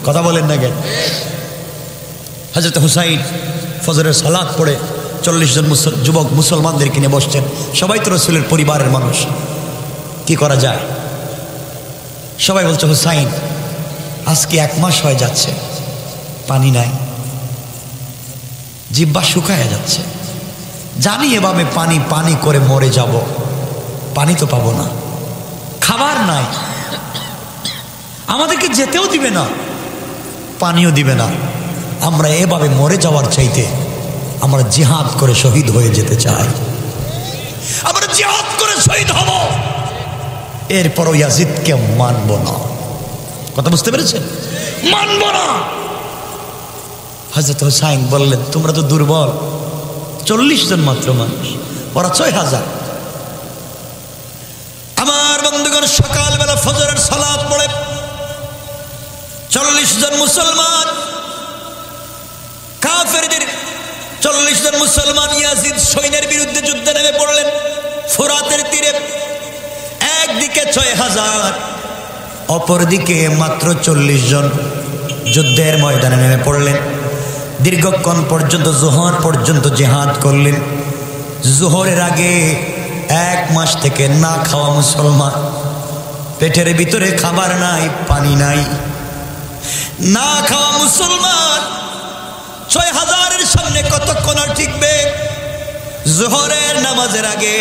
কথা বলেন না কেন? হযরত হুসাইন ফজরের সালাত পড়ে ৪০ জন যুবক মুসলমানদেরকে নিয়ে বসছেন। সবাই তো রাসূলের পরিবারের মানুষ, কি করা যায়? সবাই বলছে, হুসাইন আজকে ১ মাস হয়ে যাচ্ছে, পানি নাই, জিহ্বা শুকায় যাচ্ছে, জানি এভাবে পানি পানি করে মরে যাব, পানি তো পাবো না, খাবার নাই, আমাদেরকে যেতেও দিবে না, পানিও দিবে না। আমরা এভাবে মরে যাওয়ার চাইতে আমরা জিহাদ করে শহীদ হয়ে যেতে চাই। আমরা জিহাদ করে শহীদ হব, এরপরও ইয়াজিদকে মানব না। কথা বুঝতে পেরেছেন? মানব না। হযরত হুসাইন বললেন, তোমরা তো দুর্বল, ৪০ জন মাত্র মানুষ, ওরা ৬০০০। আমার বন্ধুগণ, সকালবেলা ফজরের সালাত পড়ে ৪০ জন মুসলমান, কাফেরদের ৪০ জন মুসলমান ইয়াজিদ সৈন্যের বিরুদ্ধে যুদ্ধে নেমে পড়লেন। ফোরাতের তীরে একদিকে ৬০০০, অপরদিকে মাত্র ৪০ জন যুদ্ধের ময়দানে নেমে পড়লেন। দীর্ঘক্ষণ পর্যন্ত, জোহর পর্যন্ত জিহাদ করলেন। জোহরের আগে ১ মাস থেকে না খাওয়া মুসলমান, পেটের ভিতরে খাবার নাই, পানি নাই, না খাওয়া মুসলমান ৬০০০-এর সামনে কতক্ষণ আর টিকবে? জোহরের নামাজের আগে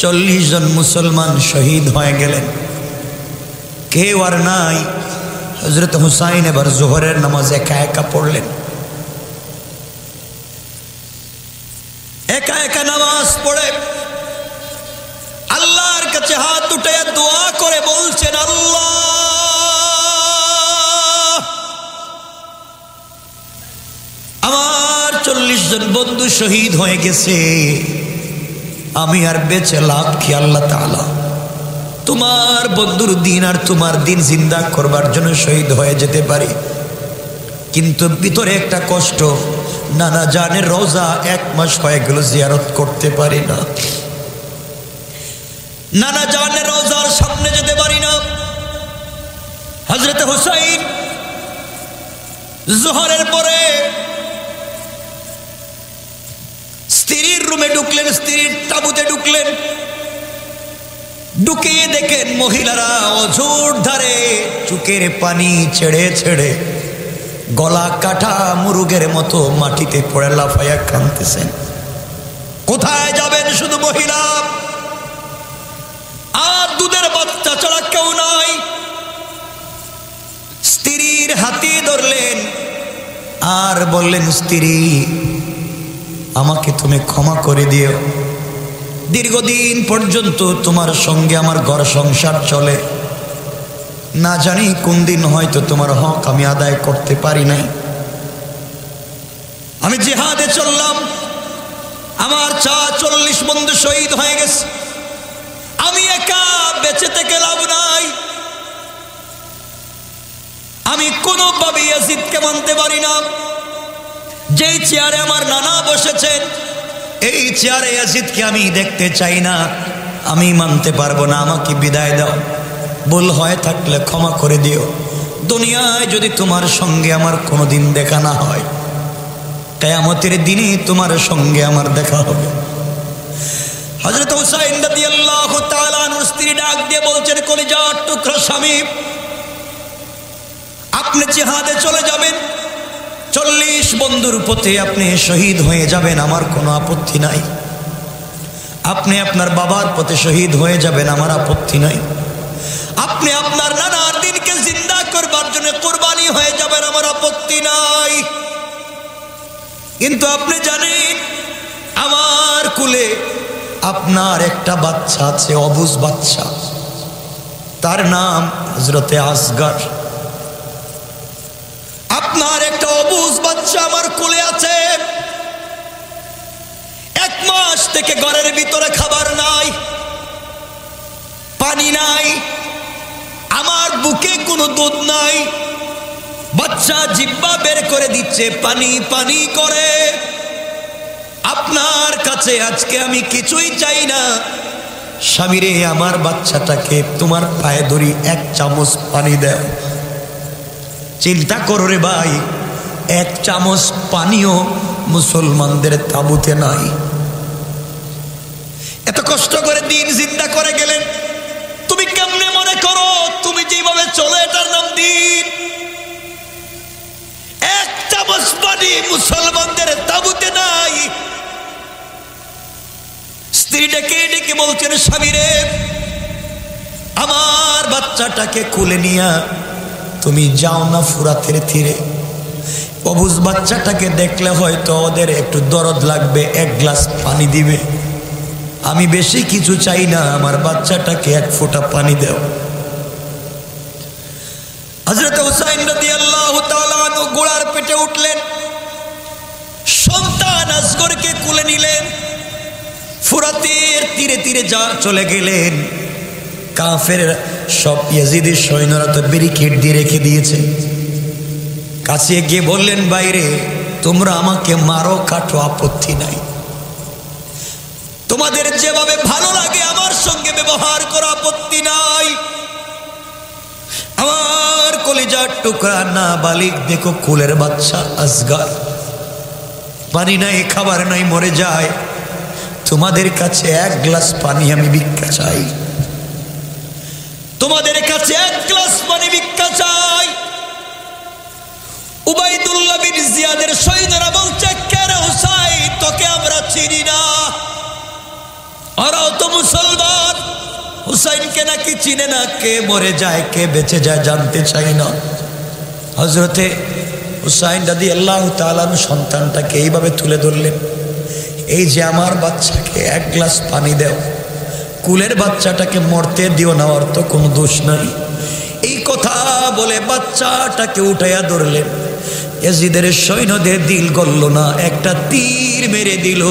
৪০ জন মুসলমান শহীদ হয়ে গেলেন, কেউ আর নাই। হযরত হুসাইন এবার জোহরের নামাজ একা একা পড়লেন। একা একা নামাজ পড়ে আল্লাহর কাছে হাত উঠে দোয়া করে বলছেন, আল্লাহ আমার ৪০ জন বন্ধু শহীদ হয়ে গেছে, আমি আর বেঁচে লাভ কি? আল্লাহ তাআলা তোমার বন্ধুর দিন আর তোমার দিন জিন্দা করবার জন্য শহীদ হয়ে যেতে পারি, কিন্তু ভিতরে একটা কষ্ট, নানা জানের রোজা ১ মাস হয়ে গেল জিয়ারত করতে পারি না, নানা জানের রোজার সামনে যেতে পারি না। হযরত হুসাইন জোহরের পরে স্ত্রীর রুমে ঢুকলেন, স্ত্রীর তাঁবুতে ঢুকলেন, ঢুকিয়ে দেখেন মহিলারা অঝোর ধারে চোখের পানি ছেড়ে ছেড়ে গলা কাটা মুরুগের মতো মাটিতে পড়ে লাফাইয়া কাঁদতেছেন। কোথায় যাবেন? শুধু মহিলা, আর দুধের বাচ্চা ছাড়া কেউ নাই। স্ত্রীর হাতে ধরলেন আর বললেন, স্ত্রী আমাকে তুমি ক্ষমা করে দিও, দীর্ঘদিন পর্যন্ত তোমার সঙ্গে আমার ঘর সংসার চলে, না জানি কোন দিন হয়তো তোমার হক আমি আদায় করতে পারি নাই। আমি জিহাদে চললাম, আমার 40 বন্ধু শহীদ হয়ে গেছে, আমি একা বেঁচে থেকে লাভ নাই। আমি কোনোভাবে ইয়াজিদকে মানতে পারি না। যেই চেয়ারে আমার নানা বসেছেন, এই চেয়ারে ইয়াজিদকে আমি দেখতে চাই না, আমি মানতে পারবো না, আমাকে বিদায় দাও, ভুল হয়ে থাকলে ক্ষমা করে দিও। দুনিয়ায় যদি তোমার সঙ্গে আমার কোনোদিন দেখা না হয়, কিয়ামতের দিনে তোমার সঙ্গে আমার দেখা হবে। হযরত হুসাইন রাদিয়াল্লাহু তাআলা আনহুর স্ত্রী ডাক দিয়ে বলছেন, কলিজার টুকরা স্বামী, আপনি জিহাদে চলে যাবেন, 40 বন্ধুর পথে আপনি শহীদ হয়ে যাবেন, আমার কোনো আপত্তি নাই। আপনি আপনার বাবার পথে শহীদ হয়ে যাবেন, আমার আপত্তি নাই। আপনি আপনার নানার দিনকে জিন্দা করবার জন্য কুরবানি হয়ে যাবেন, আমার আপত্তি নাই। কিন্তু আপনি জানেন আমার কুলে আপনার একটা বাচ্চা আছে, অবুঝ বাচ্চা, তার নাম হযরতে আসগর। আপনার একটা অবুঝ বাচ্চা আমার কোলে আছে, 1 মাস থেকে ঘরের ভিতরে খাবার নাই, পানি নাই, আমার বুকে কোনো দুধ নাই, বাচ্চা জিহ্বা বের করে দিচ্ছে, পানি পানি করে। আপনার কাছে আজকে আমি কিছুই চাই না, স্বামীরে আমার বাচ্চাটাকে তোমার পায়ে ধরি, 1 চামচ পানি দাও। চিন্তা করো রে ভাই, 1 চামচ পানিও মুসলমানদের তাঁবুতে নাই। এত কষ্ট করে দিন জিন্দা করে গেলেন, তুমি কেমনে মনে করো তুমি যেভাবে চলে এটার নাম দিন? 1 চামচ পানি মুসলমানদের তাঁবুতে নাই। স্ত্রী ডেকে ডেকে বলছেন, স্বামীরে আমার বাচ্চাটাকে কোলে নিয়া তুমি যাও না ফুরাতের তীরে, অবুঝ বাচ্চাটাকে দেখলে হয়তো ওদের একটু দরদ লাগবে, 1 গ্লাস পানি দিবে, আমি বেশি কিছু চাই না, আমার বাচ্চাটাকে 1 ফোঁটা পানি দাও। হযরত হুসাইন রাদিয়াল্লাহু তাআলা আনহু গোড়ার পেটে উঠলেন, সন্তান আসগরকে কোলে নিলেন, ফুরাতের তীরে তীরে যা চলে গেলেন। কাফের সব ইয়াজিদের সৈন্যরা তো ব্যারিকেড দিয়ে রেখে দিয়েছে। কাছে গিয়ে বললেন, বাইরে তোমরা আমাকে মারো কাটো, আপত্তি নাই, তোমাদের যেভাবে ভালো লাগে আমার সঙ্গে ব্যবহার করো, আপত্তি নাই। আমার কলিজার টুকরা না বালিক দেখো, কুলের বাচ্চা আসগর, পানি নাই, খাবার নাই, মরে যায়, তোমাদের কাছে 1 গ্লাস পানি আমি ভিক্ষা চাই, তোমাদের কাছে 1 গ্লাস পানি ভিক্ষা চাই। উবাইদুল্লাহ বিন জিয়াদের সৈন্যরা বলছে, কেন হুসাইন তোকে আমরা চিনি না, ওরাও তো মুসলমান, হুসাইনকে নাকি চিনে না, কে মরে যায় কে বেঁচে যায় জানতে চাই না। হযরতে হুসাইন রাদিয়াল্লাহু তাআলা সন্তানটাকে এইভাবে তুলে ধরলেন, এই যে আমার বাচ্চাকে 1 গ্লাস পানি দাও, কুলের বাচ্চাটাকে মরতে দিও না, ওর তো কোনো দোষ নাই। এই কথা বলে বাচ্চাটাকে উঠাইয়া ধরলেন। ইয়াজিদের সৈন্যদের দিল গলল না, একটা তীর মেরে দিল,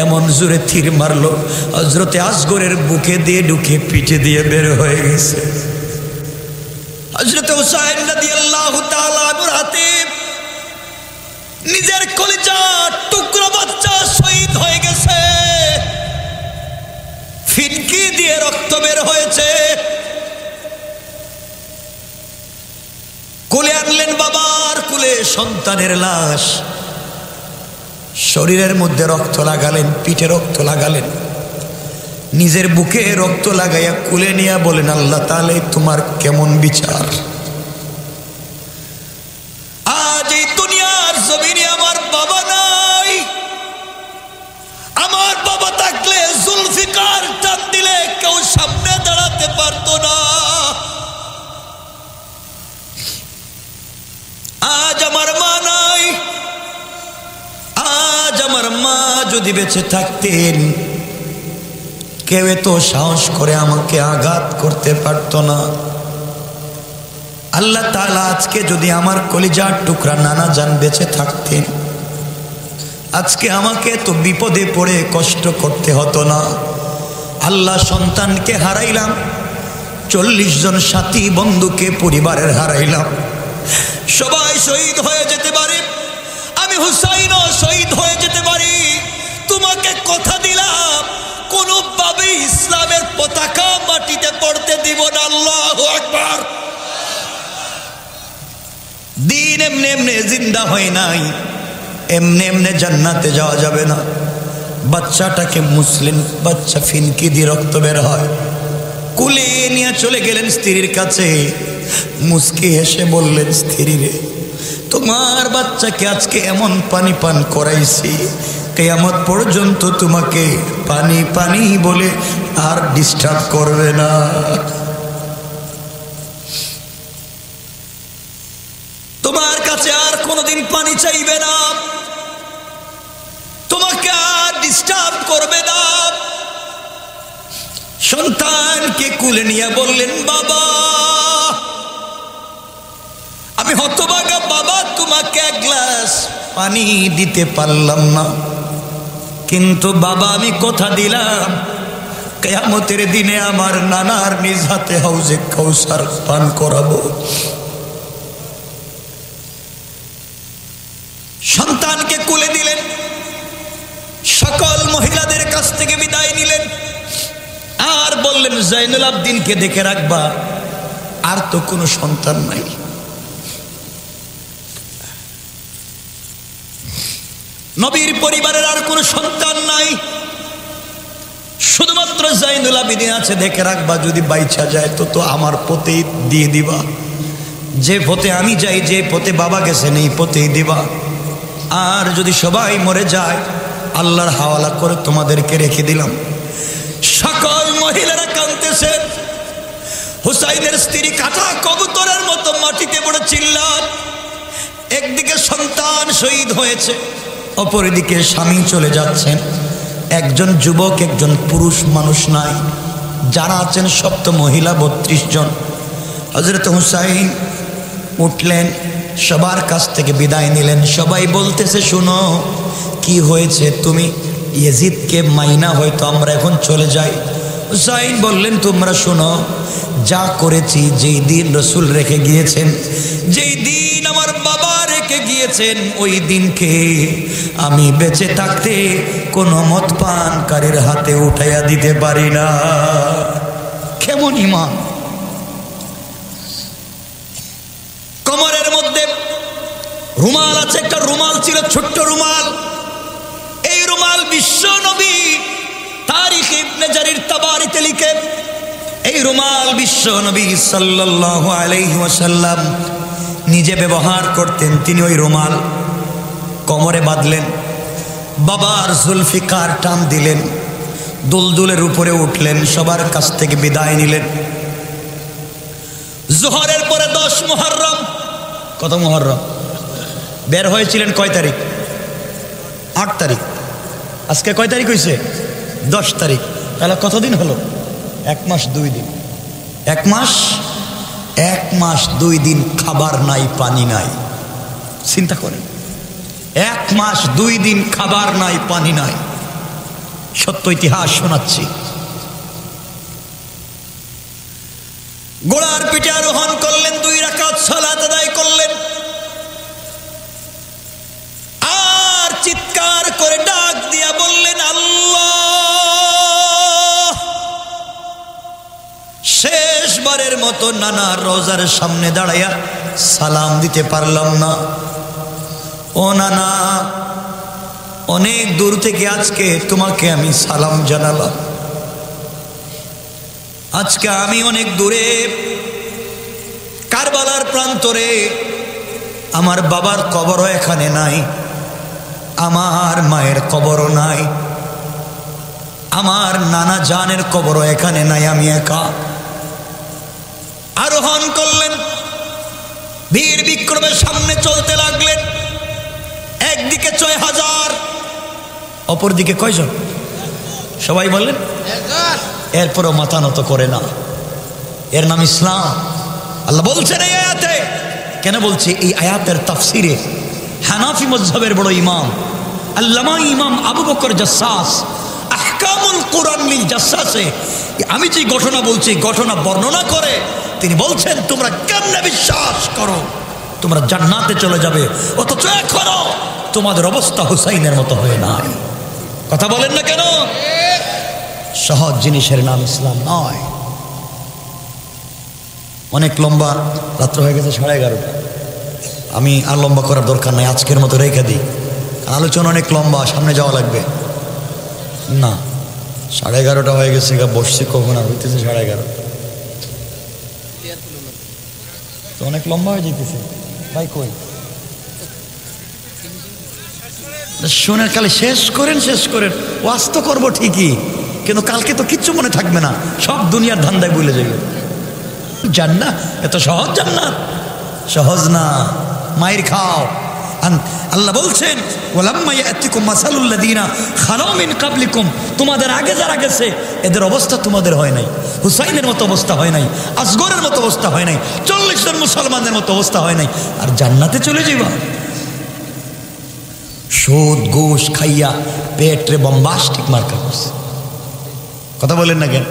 এমন জোরে তীর মারলো হযরতে আসগরের বুকে দিয়ে ঢুকে পিঠে দিয়ে বের হয়ে গেছে। হযরত হুসাইন রাদিয়াল্লাহু তাআলা আনহুর হাতে নিজের কলিজার টুকরো বাচ্চা শহীদ হয়ে গেছে, ফিনকি দিয়ে রক্ত বের হয়েছে। কোলে আনলেন, বাবার কোলে সন্তানের লাশ, শরীরের মধ্যে রক্ত লাগালেন, পিঠে রক্ত লাগালেন, নিজের বুকে রক্ত লাগাইয়া কুলে নিয়ে বলেন, আল্লাহ তাআলা তোমার কেমন বিচার। আজ এই দুনিয়ার জমিনে আমার বাবা নাই, আমার বাবা থাকলে জুলফিকার টান দিলে কেউ সামনে দাঁড়াতে পারতো না। আজ আমার মা নাই, আজ আমার মা যদি বেঁচে থাকতেন কেউ এত সাহস করে আমাকে আঘাত করতে পারতো না। আল্লাহ তাআলা আজকে যদি আমার কলিজার টুকরা নানা জান বেঁচে থাকতেন, আজকে আমাকে তো বিপদে পড়ে কষ্ট করতে হতো না। আল্লাহ সন্তানকে হারাইলাম, 40 জন সাথী বন্ধুকে পরিবারের হারাইলাম। সবাই শহীদ হয়ে যেতে পারে, আমি হুসাইনও শহীদ হয়ে যেতে পারি। তোমাকে কথা দিলাম কোনোভাবে ইসলামের পতাকা মাটিতে পড়তে দিব না। আল্লাহু আকবার। দিন এমনি এমনি জিন্দা হয় নাই, এমনি এমনি জান্নাতে যাওয়া যাবে না। বাচ্চাটাকে মুসলিম বাচ্চা, ফিনকি দিয়ে রক্ত বের হয়, কুলে নিয়ে চলে গেলেন স্ত্রীর কাছে। মুস্কি হেসে বললেন, স্ত্রী রে, তোমার বাচ্চাকে আজকে এমন পানি পান করাইছি, কিয়ামত পর্যন্ত তোমাকে পানি পানি বলে আর ডিস্টার্ব করবে না। তোমার কাছে আর কোনোদিন পানি চাইবে না, তোমাকে আর ডিস্টার্ব করবে না। সন্তানকে কুলে নিয়ে বললেন, বাবা আমি হতভাগা বাবা, তোমাকে এক গ্লাস পানি দিতে পারলাম না, কিন্তু বাবা আমি কথা দিলাম কিয়ামতের দিনে আমার নানার নিজ হাতে হাউজে কাউসার পান করাবো। সন্তানকে কুলে দিলেন, সকল মহিলাদের কাছ থেকে বিদায় নিলেন, আর বললেন জাইনুল আবদিনকে দেখে রাখবা, আর তো কোনো সন্তান নাই। নবীর পরিবারের আর কোনো সন্তান নাই, শুধুমাত্র জাইনুল আবিদিন আছে, দেখে রাখবা, যদি বাইচা যায় তো আমার পথেই দিয়ে দিবা, যে পথে আমি যাই, যে পথে বাবা গেছেন এই পথেই দিবা। আর যদি সবাই মরে যায় আল্লাহর হাওয়ালা করে তোমাদেরকে রেখে দিলাম। সকল মহিলারা কাঁদতেছেন, হুসাইনের স্ত্রী কাটা কবুতরের মতো মাটিতে পড়ে চিল্লান। একদিকে সন্তান শহীদ হয়েছে, অপরদিকে স্বামী চলে যাচ্ছেন, একজন যুবক একজন পুরুষ মানুষ নাই, যারা আছেন সব তো মহিলা 32 জন। হযরত হুসাইন উঠলেন, সবার কাছ থেকে বিদায় নিলেন। সবাই বলতেছে, শুনো কি হয়েছে, তুমি ইয়াজিদকে মাইনা হয়তো আমরা এখন চলে যাই। হুসাইন বললেন, তোমরা শোনো, যা করেছি, যেই দিন রসুল রেখে গিয়েছেন, যেই দিন আমার বাবা রেখে গিয়েছেন, ওই দিনকে আমি বেঁচে থাকতে কোনো মদ পানকারীর হাতে উঠাইয়া দিতে পারি না। কেমন ঈমান! কোমরের মধ্যে রুমাল আছে, একটা রুমাল ছিল, ছোট্ট রুমাল। এই রুমাল বিশ্ব নবী তারিখ ইবনে জারির তাবারিতে লিখে, এই রুমাল বিশ্ব নবী সাল্লাল্লাহু আলাইহি ওয়াসাল্লাম নিজে ব্যবহার করতেন। তিনি ওই রুমাল কোমরে বাঁধলেন, বাবার জুলফিকার টান দিলেন, দুলদুলের উপরে উঠলেন, সবার কাছ থেকে বিদায় নিলেন। জোহরের পরে 10 মুহররম, কত মুহররম? বের হয়েছিলেন কয় তারিখ? 8 তারিখ। আজকে কয় তারিখ হয়েছে? 10 তারিখ। তাহলে কতদিন হলো? 1 মাস 2 দিন। 1 মাস 2 দিন খাবার নাই, পানি নাই। চিন্তা করেন, 1 মাস 2 দিন খাবার নাই, পানি নাই। সত্য ইতিহাস শোনাচ্ছি। ঘোড়ার পিঠে আরোহণ করলেন, 2 রাকাত সালাত আদায় করলেন, আর চিৎকার করে ডাক দিয়া বললেন, আল্লাহ। শেষবারের মতো নানা রোজার সামনে দাঁড়াইয়া সালাম দিতে পারলাম না। ও নানা, অনেক দূর থেকে আজকে তোমাকে আমি সালাম জানালাম। আজকে আমি অনেক দূরে কারবালার প্রান্তরে, আমার বাবার কবরও এখানে নাই, আমার মায়ের কবরও নাই, আমার নানা জানের কবরও এখানে নাই, আমি একা। আরোহণ করলেন, বীর বিক্রমের সামনে চলতে লাগলেন। একদিকে ৬,০০০, অপরদিকে কয়জন? সবাই বললেন। এরপরও মাথা নত করে না। এর নাম ইসলাম। আল্লাহ বলছেন এই আয়াতে। কেন বলছে? এই আয়াতের তাফসিরে হানাফি মযহাবের বড় ইমাম আল্লামা ইমাম আবু বকর জাসসাস আহকামুল কুরআন লিল জাসসাসে আমি যে ঘটনা বলছি, ঘটনা বর্ণনা করে তিনি বলছেন, তোমরা কেমনে বিশ্বাস করো তোমরা জান্নাতে চলে যাবে, অথচ এখনো তোমাদের অবস্থা হুসাইনের মতো হয়ে নাই? কথা বলেন না কেন? সহজ জিনিসের নাম ইসলাম নয়। অনেক লম্বা রাত্র হয়ে গেছে, 11:30। আমি আর লম্বা করার দরকার নাই, আজকের মতো রেখে দিই। আলোচনা অনেক লম্বা, সামনে যাওয়া লাগবে না। 11:30 হয়ে গেছে, বসছি কখন আর হইতেছে 11:30, তো অনেক লম্বা হয়ে যেতেছে। ভাই কই শোনেন, কালে শেষ করেন, শেষ করেন। ওয়াজ তো করবো ঠিকই, কিন্তু কালকে তো কিচ্ছু মনে থাকবে না, সব দুনিয়ার ধান্দায় ভুলে যাবে। জান্নাত এত সহজ? জান্নাত সহজ না, মায়ের খাও। আল্লাহ বলছেন, ওয়ালাম্মা ইয়াতিকুম মাসালুল্লাযীনা খালাউ মিন ক্বাবলিকুম, তোমাদের আগে যারা গেছে এদের অবস্থা তোমাদের হয় নাই। হুসাইনের মতো অবস্থা হয় নাই, আসগরের মতো অবস্থা হয় নাই, 40 জন মুসলমানের মতো অবস্থা হয় নাই, আর জান্নাতে চলে যাবা। সুদ ঘুষ খাইয়া পেটরে বম্বাস্টিক মার্কা করছে। কথা বলেন না কেন?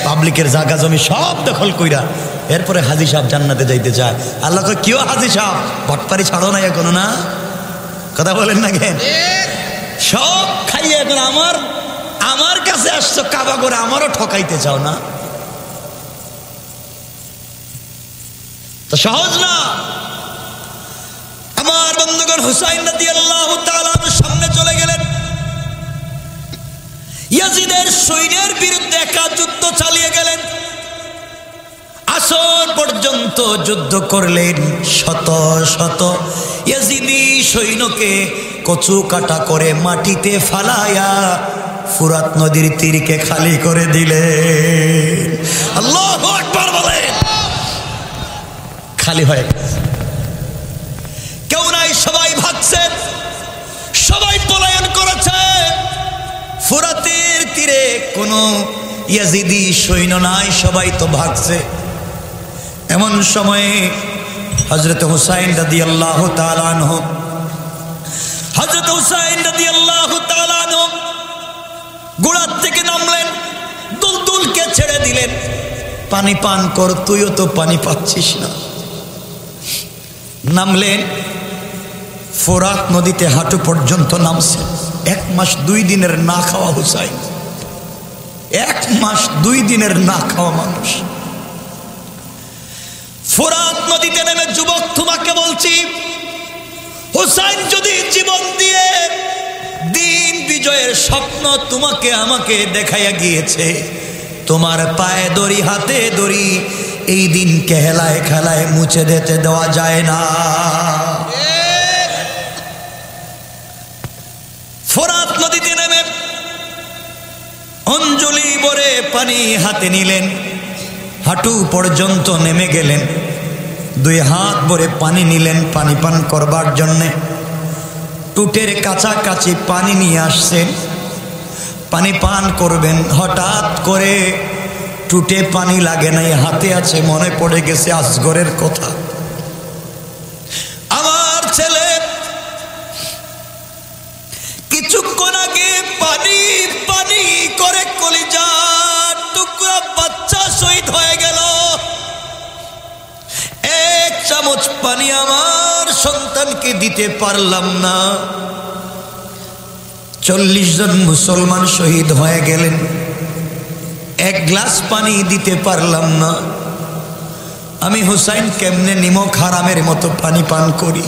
পাবলিকের জায়গা জমি সব দখল কইরা এরপরে হাজী সাহেব জান্নাতে যাইতে চায়। আল্লাহ কয়, কেউ হাজী সাহেব বটপারি ছাড়ো না এখনো না? কথা বলেন না কেন? সব খাইয়া এখন আমার কাছে আসছো কাবা করে, আমারও ঠকাইতে চাও না? তো সহজ না। আমার বন্ধুগণ, হুসাইন রাদিয়াল্লাহু তাআলা সামনে চলে গেলেন। ইয়াজিদের সৈন্যের বিরুদ্ধে একা যুদ্ধ চালিয়ে গেলেন। আসর পর্যন্ত যুদ্ধ করলেন। শত শত ইয়াজিদি সৈন্যকে কচু কাটা করে মাটিতে ফালায়া ফুরাত নদীর তীরকে খালি করে দিলেন। আল্লাহু আকবার বলেন। খালি হয়ে গেছে, কেউ নাই, সবাই ভাগছে, সবাই পলায়ন করেছে। ফুরাতের তীরে কোনো ইয়াজিদি সৈন্য নাই, সবাই তো ভাগছে। এমন সময়ে হযরত হুসাইন রাদিয়াল্লাহু তাআলা আনহু ঘোড়া থেকে নামলেন, দুলদুলকে ছেড়ে দিলেন, পানি পান কর, তুইও তো পানি পাচ্ছিস না। নামলেন, ফোরাত নদীতে হাঁটু পর্যন্ত নামছে। 1 মাস 2 দিনের না খাওয়া হুসাইন, 1 মাস 2 দিনের না খাওয়া মানুষ। ফোরাত নদীতে নেমে, যুবক তোমাকে বলছি, হুসাইন যদি জীবন দিয়ে দিন বিজয়ের স্বপ্ন তোমাকে আমাকে দেখাইয়া গিয়েছে, তোমার পায়ে দড়ি হাতে দড়ি এই দিনকে হেলায় খেলায় মুছে দিতে দেওয়া যায় না। ফোরাত নদীতে নেমে অঞ্জলি ভরে পানি হাতে নিলেন, হাঁটু পর্যন্ত নেমে গেলেন, 2 হাত ভরে পানি নিলেন পানি পান করবার জন্যে। টুটের কাছাকাছি পানি নিয়ে আসছেন, পানি পান করবেন। হঠাৎ করে টুটে পানি লাগে নাই, হাতে আছে, মনে পড়ে গেছে আসগরের কথা। আমার ছেলে কিছুক্ষণ আগে পানি পানি করে কলিজার টুকরা বাচ্চা শহীদ হয়ে গেল। 1 চামচ পানি আমার সন্তানকে দিতে পারলাম না। 40 জন মুসলমান শহীদ হয়ে গেলেন, 1 গ্লাস পানি দিতে পারলাম না। আমি হুসাইন কেমনে নিমক হারামের মতো পানি পান করি?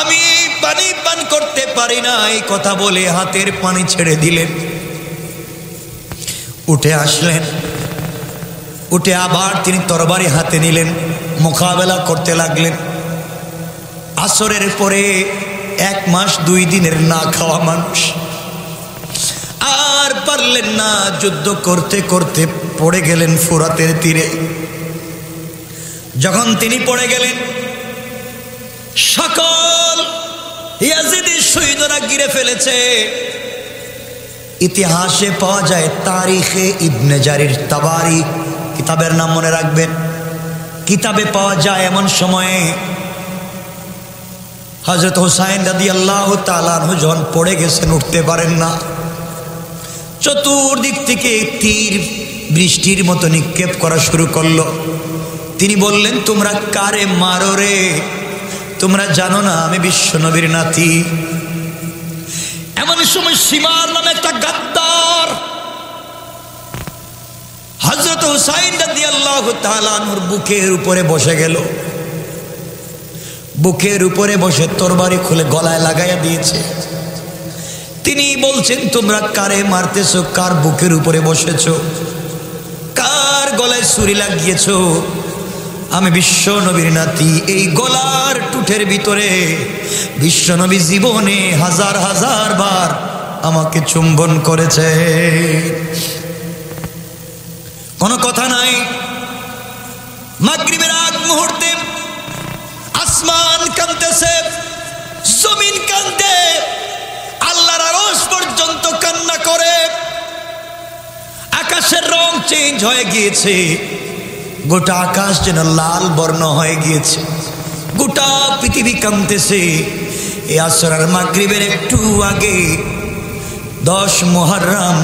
আমি পানি পান করতে পারি না, এই কথা বলে হাতের পানি ছেড়ে দিলেন। উঠে আসলেন, উঠে আবার তিনি তরবারি হাতে নিলেন, মোকাবেলা করতে লাগলেন। আসরের পরে 1 মাস 2 দিনের না খাওয়া মানুষ আর পারলেন না, যুদ্ধ করতে করতে পড়ে গেলেন ফোরাতের তীরে। যখন তিনি পড়ে গেলেন, সকল ইয়াজিদি শহীদরা ঘিরে ফেলেছে। ইতিহাসে পাওয়া যায়, তারিখে ইবনে জারির তাবারি কিতাবের নাম মনে রাখবেন, কিতাবে পাওয়া যায় এমন সময়ে হযরত হুসাইন রাদিয়াল্লাহু তাআলা আনহু যখন পড়ে গেছেন, উঠতে পারেন না, চতুর্দিক থেকে তীর বৃষ্টির মতো নিক্ষেপ করা শুরু করলো। তিনি বললেন, তোমরা কারে মারো রে? তোমরা জানো না আমি বিশ্বনবীর নাতি? এমন সময় সিমার নামে একটা গাদ্দার হযরত হুসাইন রাদিয়াল্লাহু তাআলা আনহুর বুকের উপরে বসে গেল। বুকের উপরে বসে তরবারি খুলে গলায় লাগাইয়া দিয়েছে। তিনি বলছেন, তোমরা কারে মারতেছো? কার বুকের উপরে বসেছো? কার গলায় ছুরি লাগিয়েছো? আমি বিশ্বনবীর নাতি। এই গলার টুটের ভিতরে বিশ্বনবী জীবনে হাজার হাজার বার আমাকে চুম্বন করেছে। কোনো কথা নাই। মাগরিবের আগ মুহূর্তে আসমান কাঁদতেছে, জমিন কাঁদে, আল্লাহর আরশ পর্যন্ত কান্না করে। আকাশের রং চেঞ্জ হয়ে গিয়েছে, গোটা আকাশ যেন লাল বর্ণ হয়ে গিয়েছে, গোটা পৃথিবী কাঁদতেছে। এই আসর আর মাগরিবের একটু আগে 10 মুহররম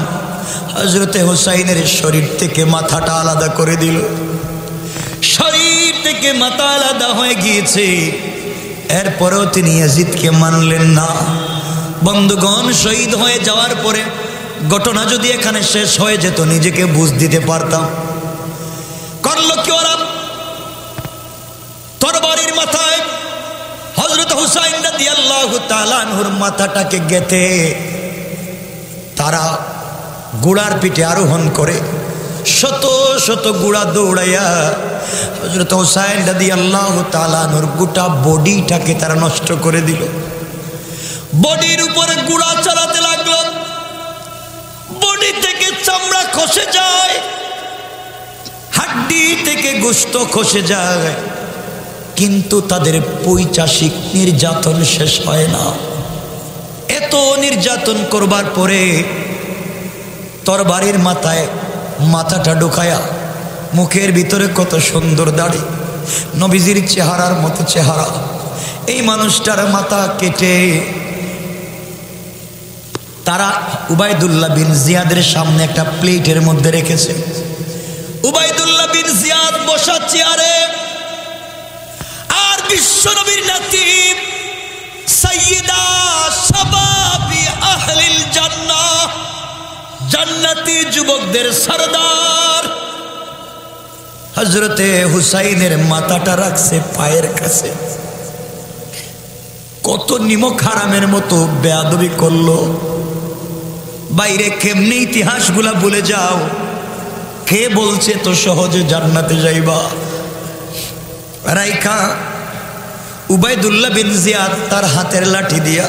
হযরতে হুসাইনের শরীর থেকে মাথাটা আলাদা করে দিল। শরীর থেকে মাথা আলাদা হয়ে গিয়েছে, এরপরেও তিনি ইয়াজিদকে মানলেন না। বন্ধুগণ, শহীদ হয়ে যাওয়ার পরে ঘটনা যদি এখানে শেষ হয়ে যেত, নিজেকে বুঝ দিতে পারতাম। করল কি ওরা? তরবারির মাথায় হযরত হুসাইন রাদিয়াল্লাহু তাআলা আনহুর মাথাটাকে গেঁথে তারা ঘোড়ার পিঠে আরোহণ করে শত শত ঘোড়া দৌড়াইয়া হযরত হুসাইন রাদিয়াল্লাহু তাআলা আনহুর গোটা বডিটাকে তারা নষ্ট করে দিল। বডির উপরে ঘোড়া চালাতে লাগলো, বডি থেকে চামড়া খসে যায়, হাড্ডি থেকে গোশত খসে যায়, কিন্তু তাদের পৈশাচিক নির্যাতন শেষ হয় না। এত নির্যাতন করবার পরে তরবারির মাথায় মাথাটা ঢুকায়া, মুখের ভিতরে কত সুন্দর দাড়ি, নবীজির চেহারার মতো চেহারা, এই মানুষটার মাথা কেটে তারা উবাইদুল্লাহ বিন জিয়াদের সামনে একটা প্লেটের মধ্যে রেখেছে। উবাইদুল্লাহ বিন জিয়াদ বসা চেয়ারে, আর বিশ্বনবীর নাতি সাইয়্যিদা শাবাবি আহলিল জান্নাহ, জান্নাতি যুবকদের সরদার হযরতে হুসাইনের মাথাটা রাখছে পায়ের কাছে। কত নিমক হারামের মতো বেয়াদবি করলো। বাইরে কেমনে ইতিহাসগুলা ভুলে যাও, কে বলছে তো সহজে জান্নাতে যাইবা? রাইখা উবাইদুল্লাহ বিন জিয়াদ তার হাতের লাঠি দিয়া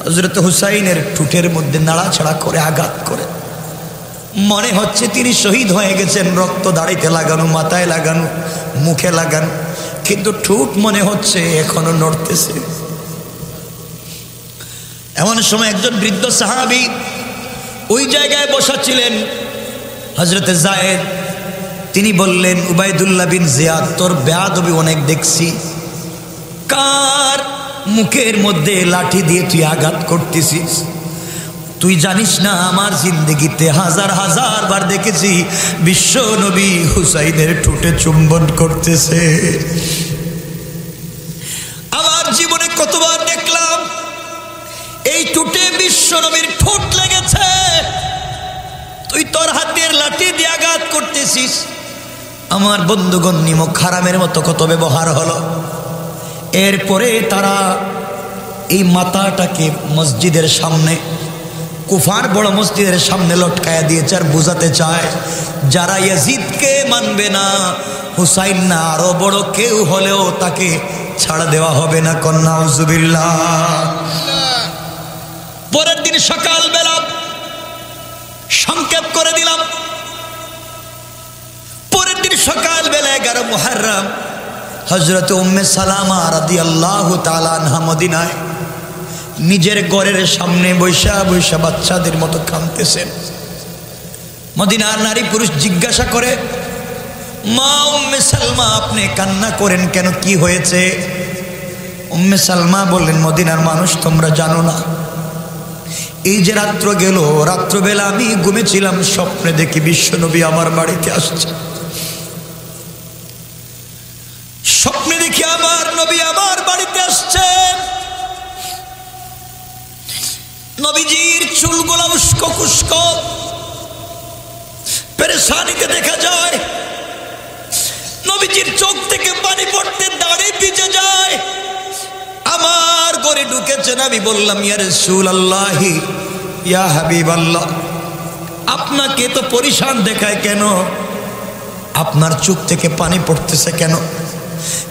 হযরত হুসাইনের ঠোঁটের মধ্যে নাড়াচাড়া করে আঘাত করে। মনে হচ্ছে তিনি শহীদ হয়ে গেছেন, রক্ত দাড়িতে লাগানো, মাথায় লাগানো, মুখে লাগানো, কিন্তু ঠোঁট মনে হচ্ছে এখনো নড়তেছে। এমন সময় একজন বৃদ্ধ সাহাবী ওই জায়গায় বসা ছিলেন, হযরতে যায়েদ। তিনি বললেন, উবাইদুল্লাহ বিন জিয়াদ, তোর বেয়াদবি অনেক দেখছি, কার মুখের মধ্যে লাঠি দিয়ে তুই আঘাত করতেছিস? তুই জানিস না আমার জিন্দগিতে হাজার হাজার বার দেখেছি বিশ্ব নবী হুসাইনের ঠোঁটে চুম্বন করতেছে। আমার জীবনে কতবার দেখলাম এই ঠোঁটে বিশ্ব নবীর ঠোঁট লেগেছে, তুই তোর হাতের লাঠি দিয়ে আঘাত করতেছিস। আমার বন্ধুগণ, নিমক হারামের মতো কত ব্যবহার হলো। এরপরে তারা এই মাথাটাকে মসজিদের সামনে, কুফার বড় মসজিদের সামনে লটকায়া দিয়েছে আর বোঝাতে চায় যারা ইয়াজিদকে মানবে না, হুসাইন না আরো বড় কেউ হলেও তাকে ছাড়া দেওয়া হবে না। কন্যা নাউজুবিল্লাহ। পরের দিন সকালবেলা সংক্ষেপ করে দিলাম, পরের দিন সকালবেলা 11 মুহররম হযরত উম্মে সালামা রাদিয়াল্লাহু তাআলা আনহা মদিনায় নিজের ঘরের সামনে বৈশা বৈশা বাচ্চাদের মতো কাঁদতেছেন। মদিনার নারী পুরুষ জিজ্ঞাসা করে, মা উম্মে সালমা আপনি কান্না করেন কেন, কি হয়েছে? উম্মে সালমা বললেন, মদিনার মানুষ তোমরা জানো না, এই যে রাত্র গেল, রাত্রবেলা আমি ঘুমেছিলাম, স্বপ্নে দেখি বিশ্বনবী আমার বাড়িতে আসছে। স্বপ্নে দেখি আমার নবী আমার বাড়িতে আসছে। নবীজির চুলগুলো উস্কো খুস্কো, পেরেশানিতে দেখা যায়। নবীজির চোখ থেকে পানি পড়তে, দাড়ি ভিজে যায়। আমার ঘরে ঢুকেছেন, আমি বললাম, ইয়া রাসূলুল্লাহ, ইয়া হাবিবাল্লাহ, আপনাকে তো পরিশান দেখায় কেন? আপনার চোখ থেকে পানি পড়তেছে কেন?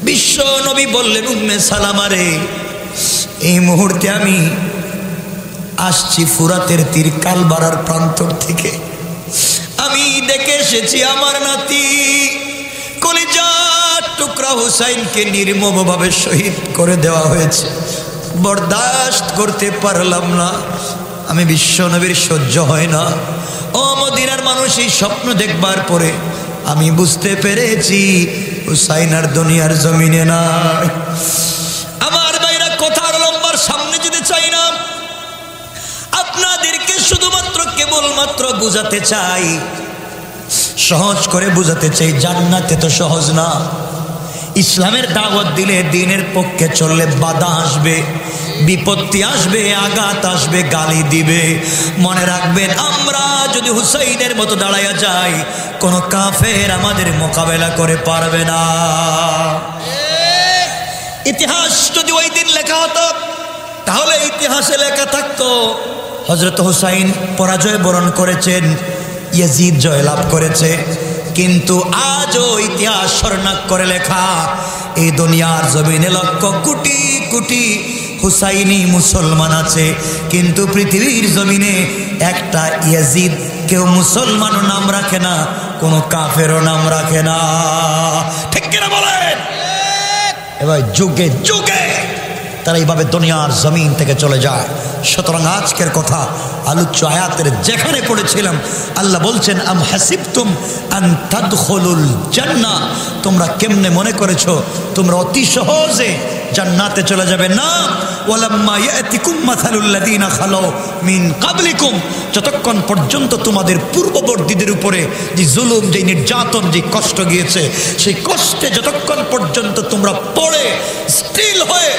বিশ্ব নবী বললেন, উম্মে সালামা রে, এই মুহূর্তে আমি আসছি ফুরাতের তীর কালবারার প্রান্তর থেকে। আমি দেখে এসেছি আমার নাতি কলিজার টুকরা হুসাইনকে নির্মমভাবে শহীদ করে দেওয়া হয়েছে। বরদাস্ত করতে পারলাম না, আমি বিশ্ব নবীর সহ্য হয় না। ও মদিনার মানুষ, এই স্বপ্ন দেখবার পরে আমি বুঝতে পেরেছি হুসাইন আর দুনিয়ার জমিনে নাই। আমার ভাইরা, কথার লম্বার সামনে যেতে চাই না, আপনাদেরকে শুধুমাত্র কেবলমাত্র বুঝাতে চাই, সহজ করে বুঝাতে চাই। জান্নাতে তো সহজ না। ইসলামের দাওয়াত দিলে, দ্বীনের পক্ষে চললে বাধা আসবে, বিপত্তি আসবে, আঘাত আসবে, গালি দিবে। মনে রাখবেন, আমরা যদি হুসাইনের মতো দাঁড়াইয়া যাই, কোনো কাফের আমাদের মোকাবেলা করে পারবে না। ইতিহাস যদি ওই দিন লেখা হতো, তাহলে ইতিহাসে লেখা থাকতো হযরত হুসাইন পরাজয় বরণ করেছেন, ইয়াজিদ জয়লাভ করেছে। কিন্তু আজও ইতিহাস স্বর্ণাক করে লেখা, এই দুনিয়ার জমিনে লক্ষ কোটি কোটি হুসাইনি মুসলমান আছে, কিন্তু পৃথিবীর জমিনে একটা ইয়াজিদ কেউ মুসলমানও নাম রাখে না, কোনো কাফেরও নাম রাখে না। ঠিক কিনা বলেন? এবার যুগে যুগে তারা এইভাবে দুনিয়ার জমিন থেকে চলে যায়। সুতরাং আজকের কথা আলোচ্য আয়াতের যেখানে পড়েছিলাম, আল্লাহ বলছেন, আম হাসিবতুম আন তাদখুলুল জান্নাহ, তোমরা কেমনে মনে করেছো তোমরা অতি সহজে জান্নাতে চলে যাবে? না, ওয়ালাম্মা ইয়াতিকুম মাসালুল লাযিনা খালাউ মিন ক্বাবলিকুম, যতক্ষণ পর্যন্ত তোমাদের পূর্ববর্তীদের উপরে যে জুলুম, যে নির্যাতন, যে কষ্ট গিয়েছে, সেই কষ্টে যতক্ষণ পর্যন্ত তোমরা পড়ে স্টিল হয়ে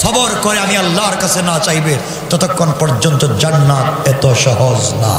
সবর করে আমি আল্লাহর কাছে না চাইবে, ততক্ষণ পর্যন্ত জান্নাত এত সহজ না।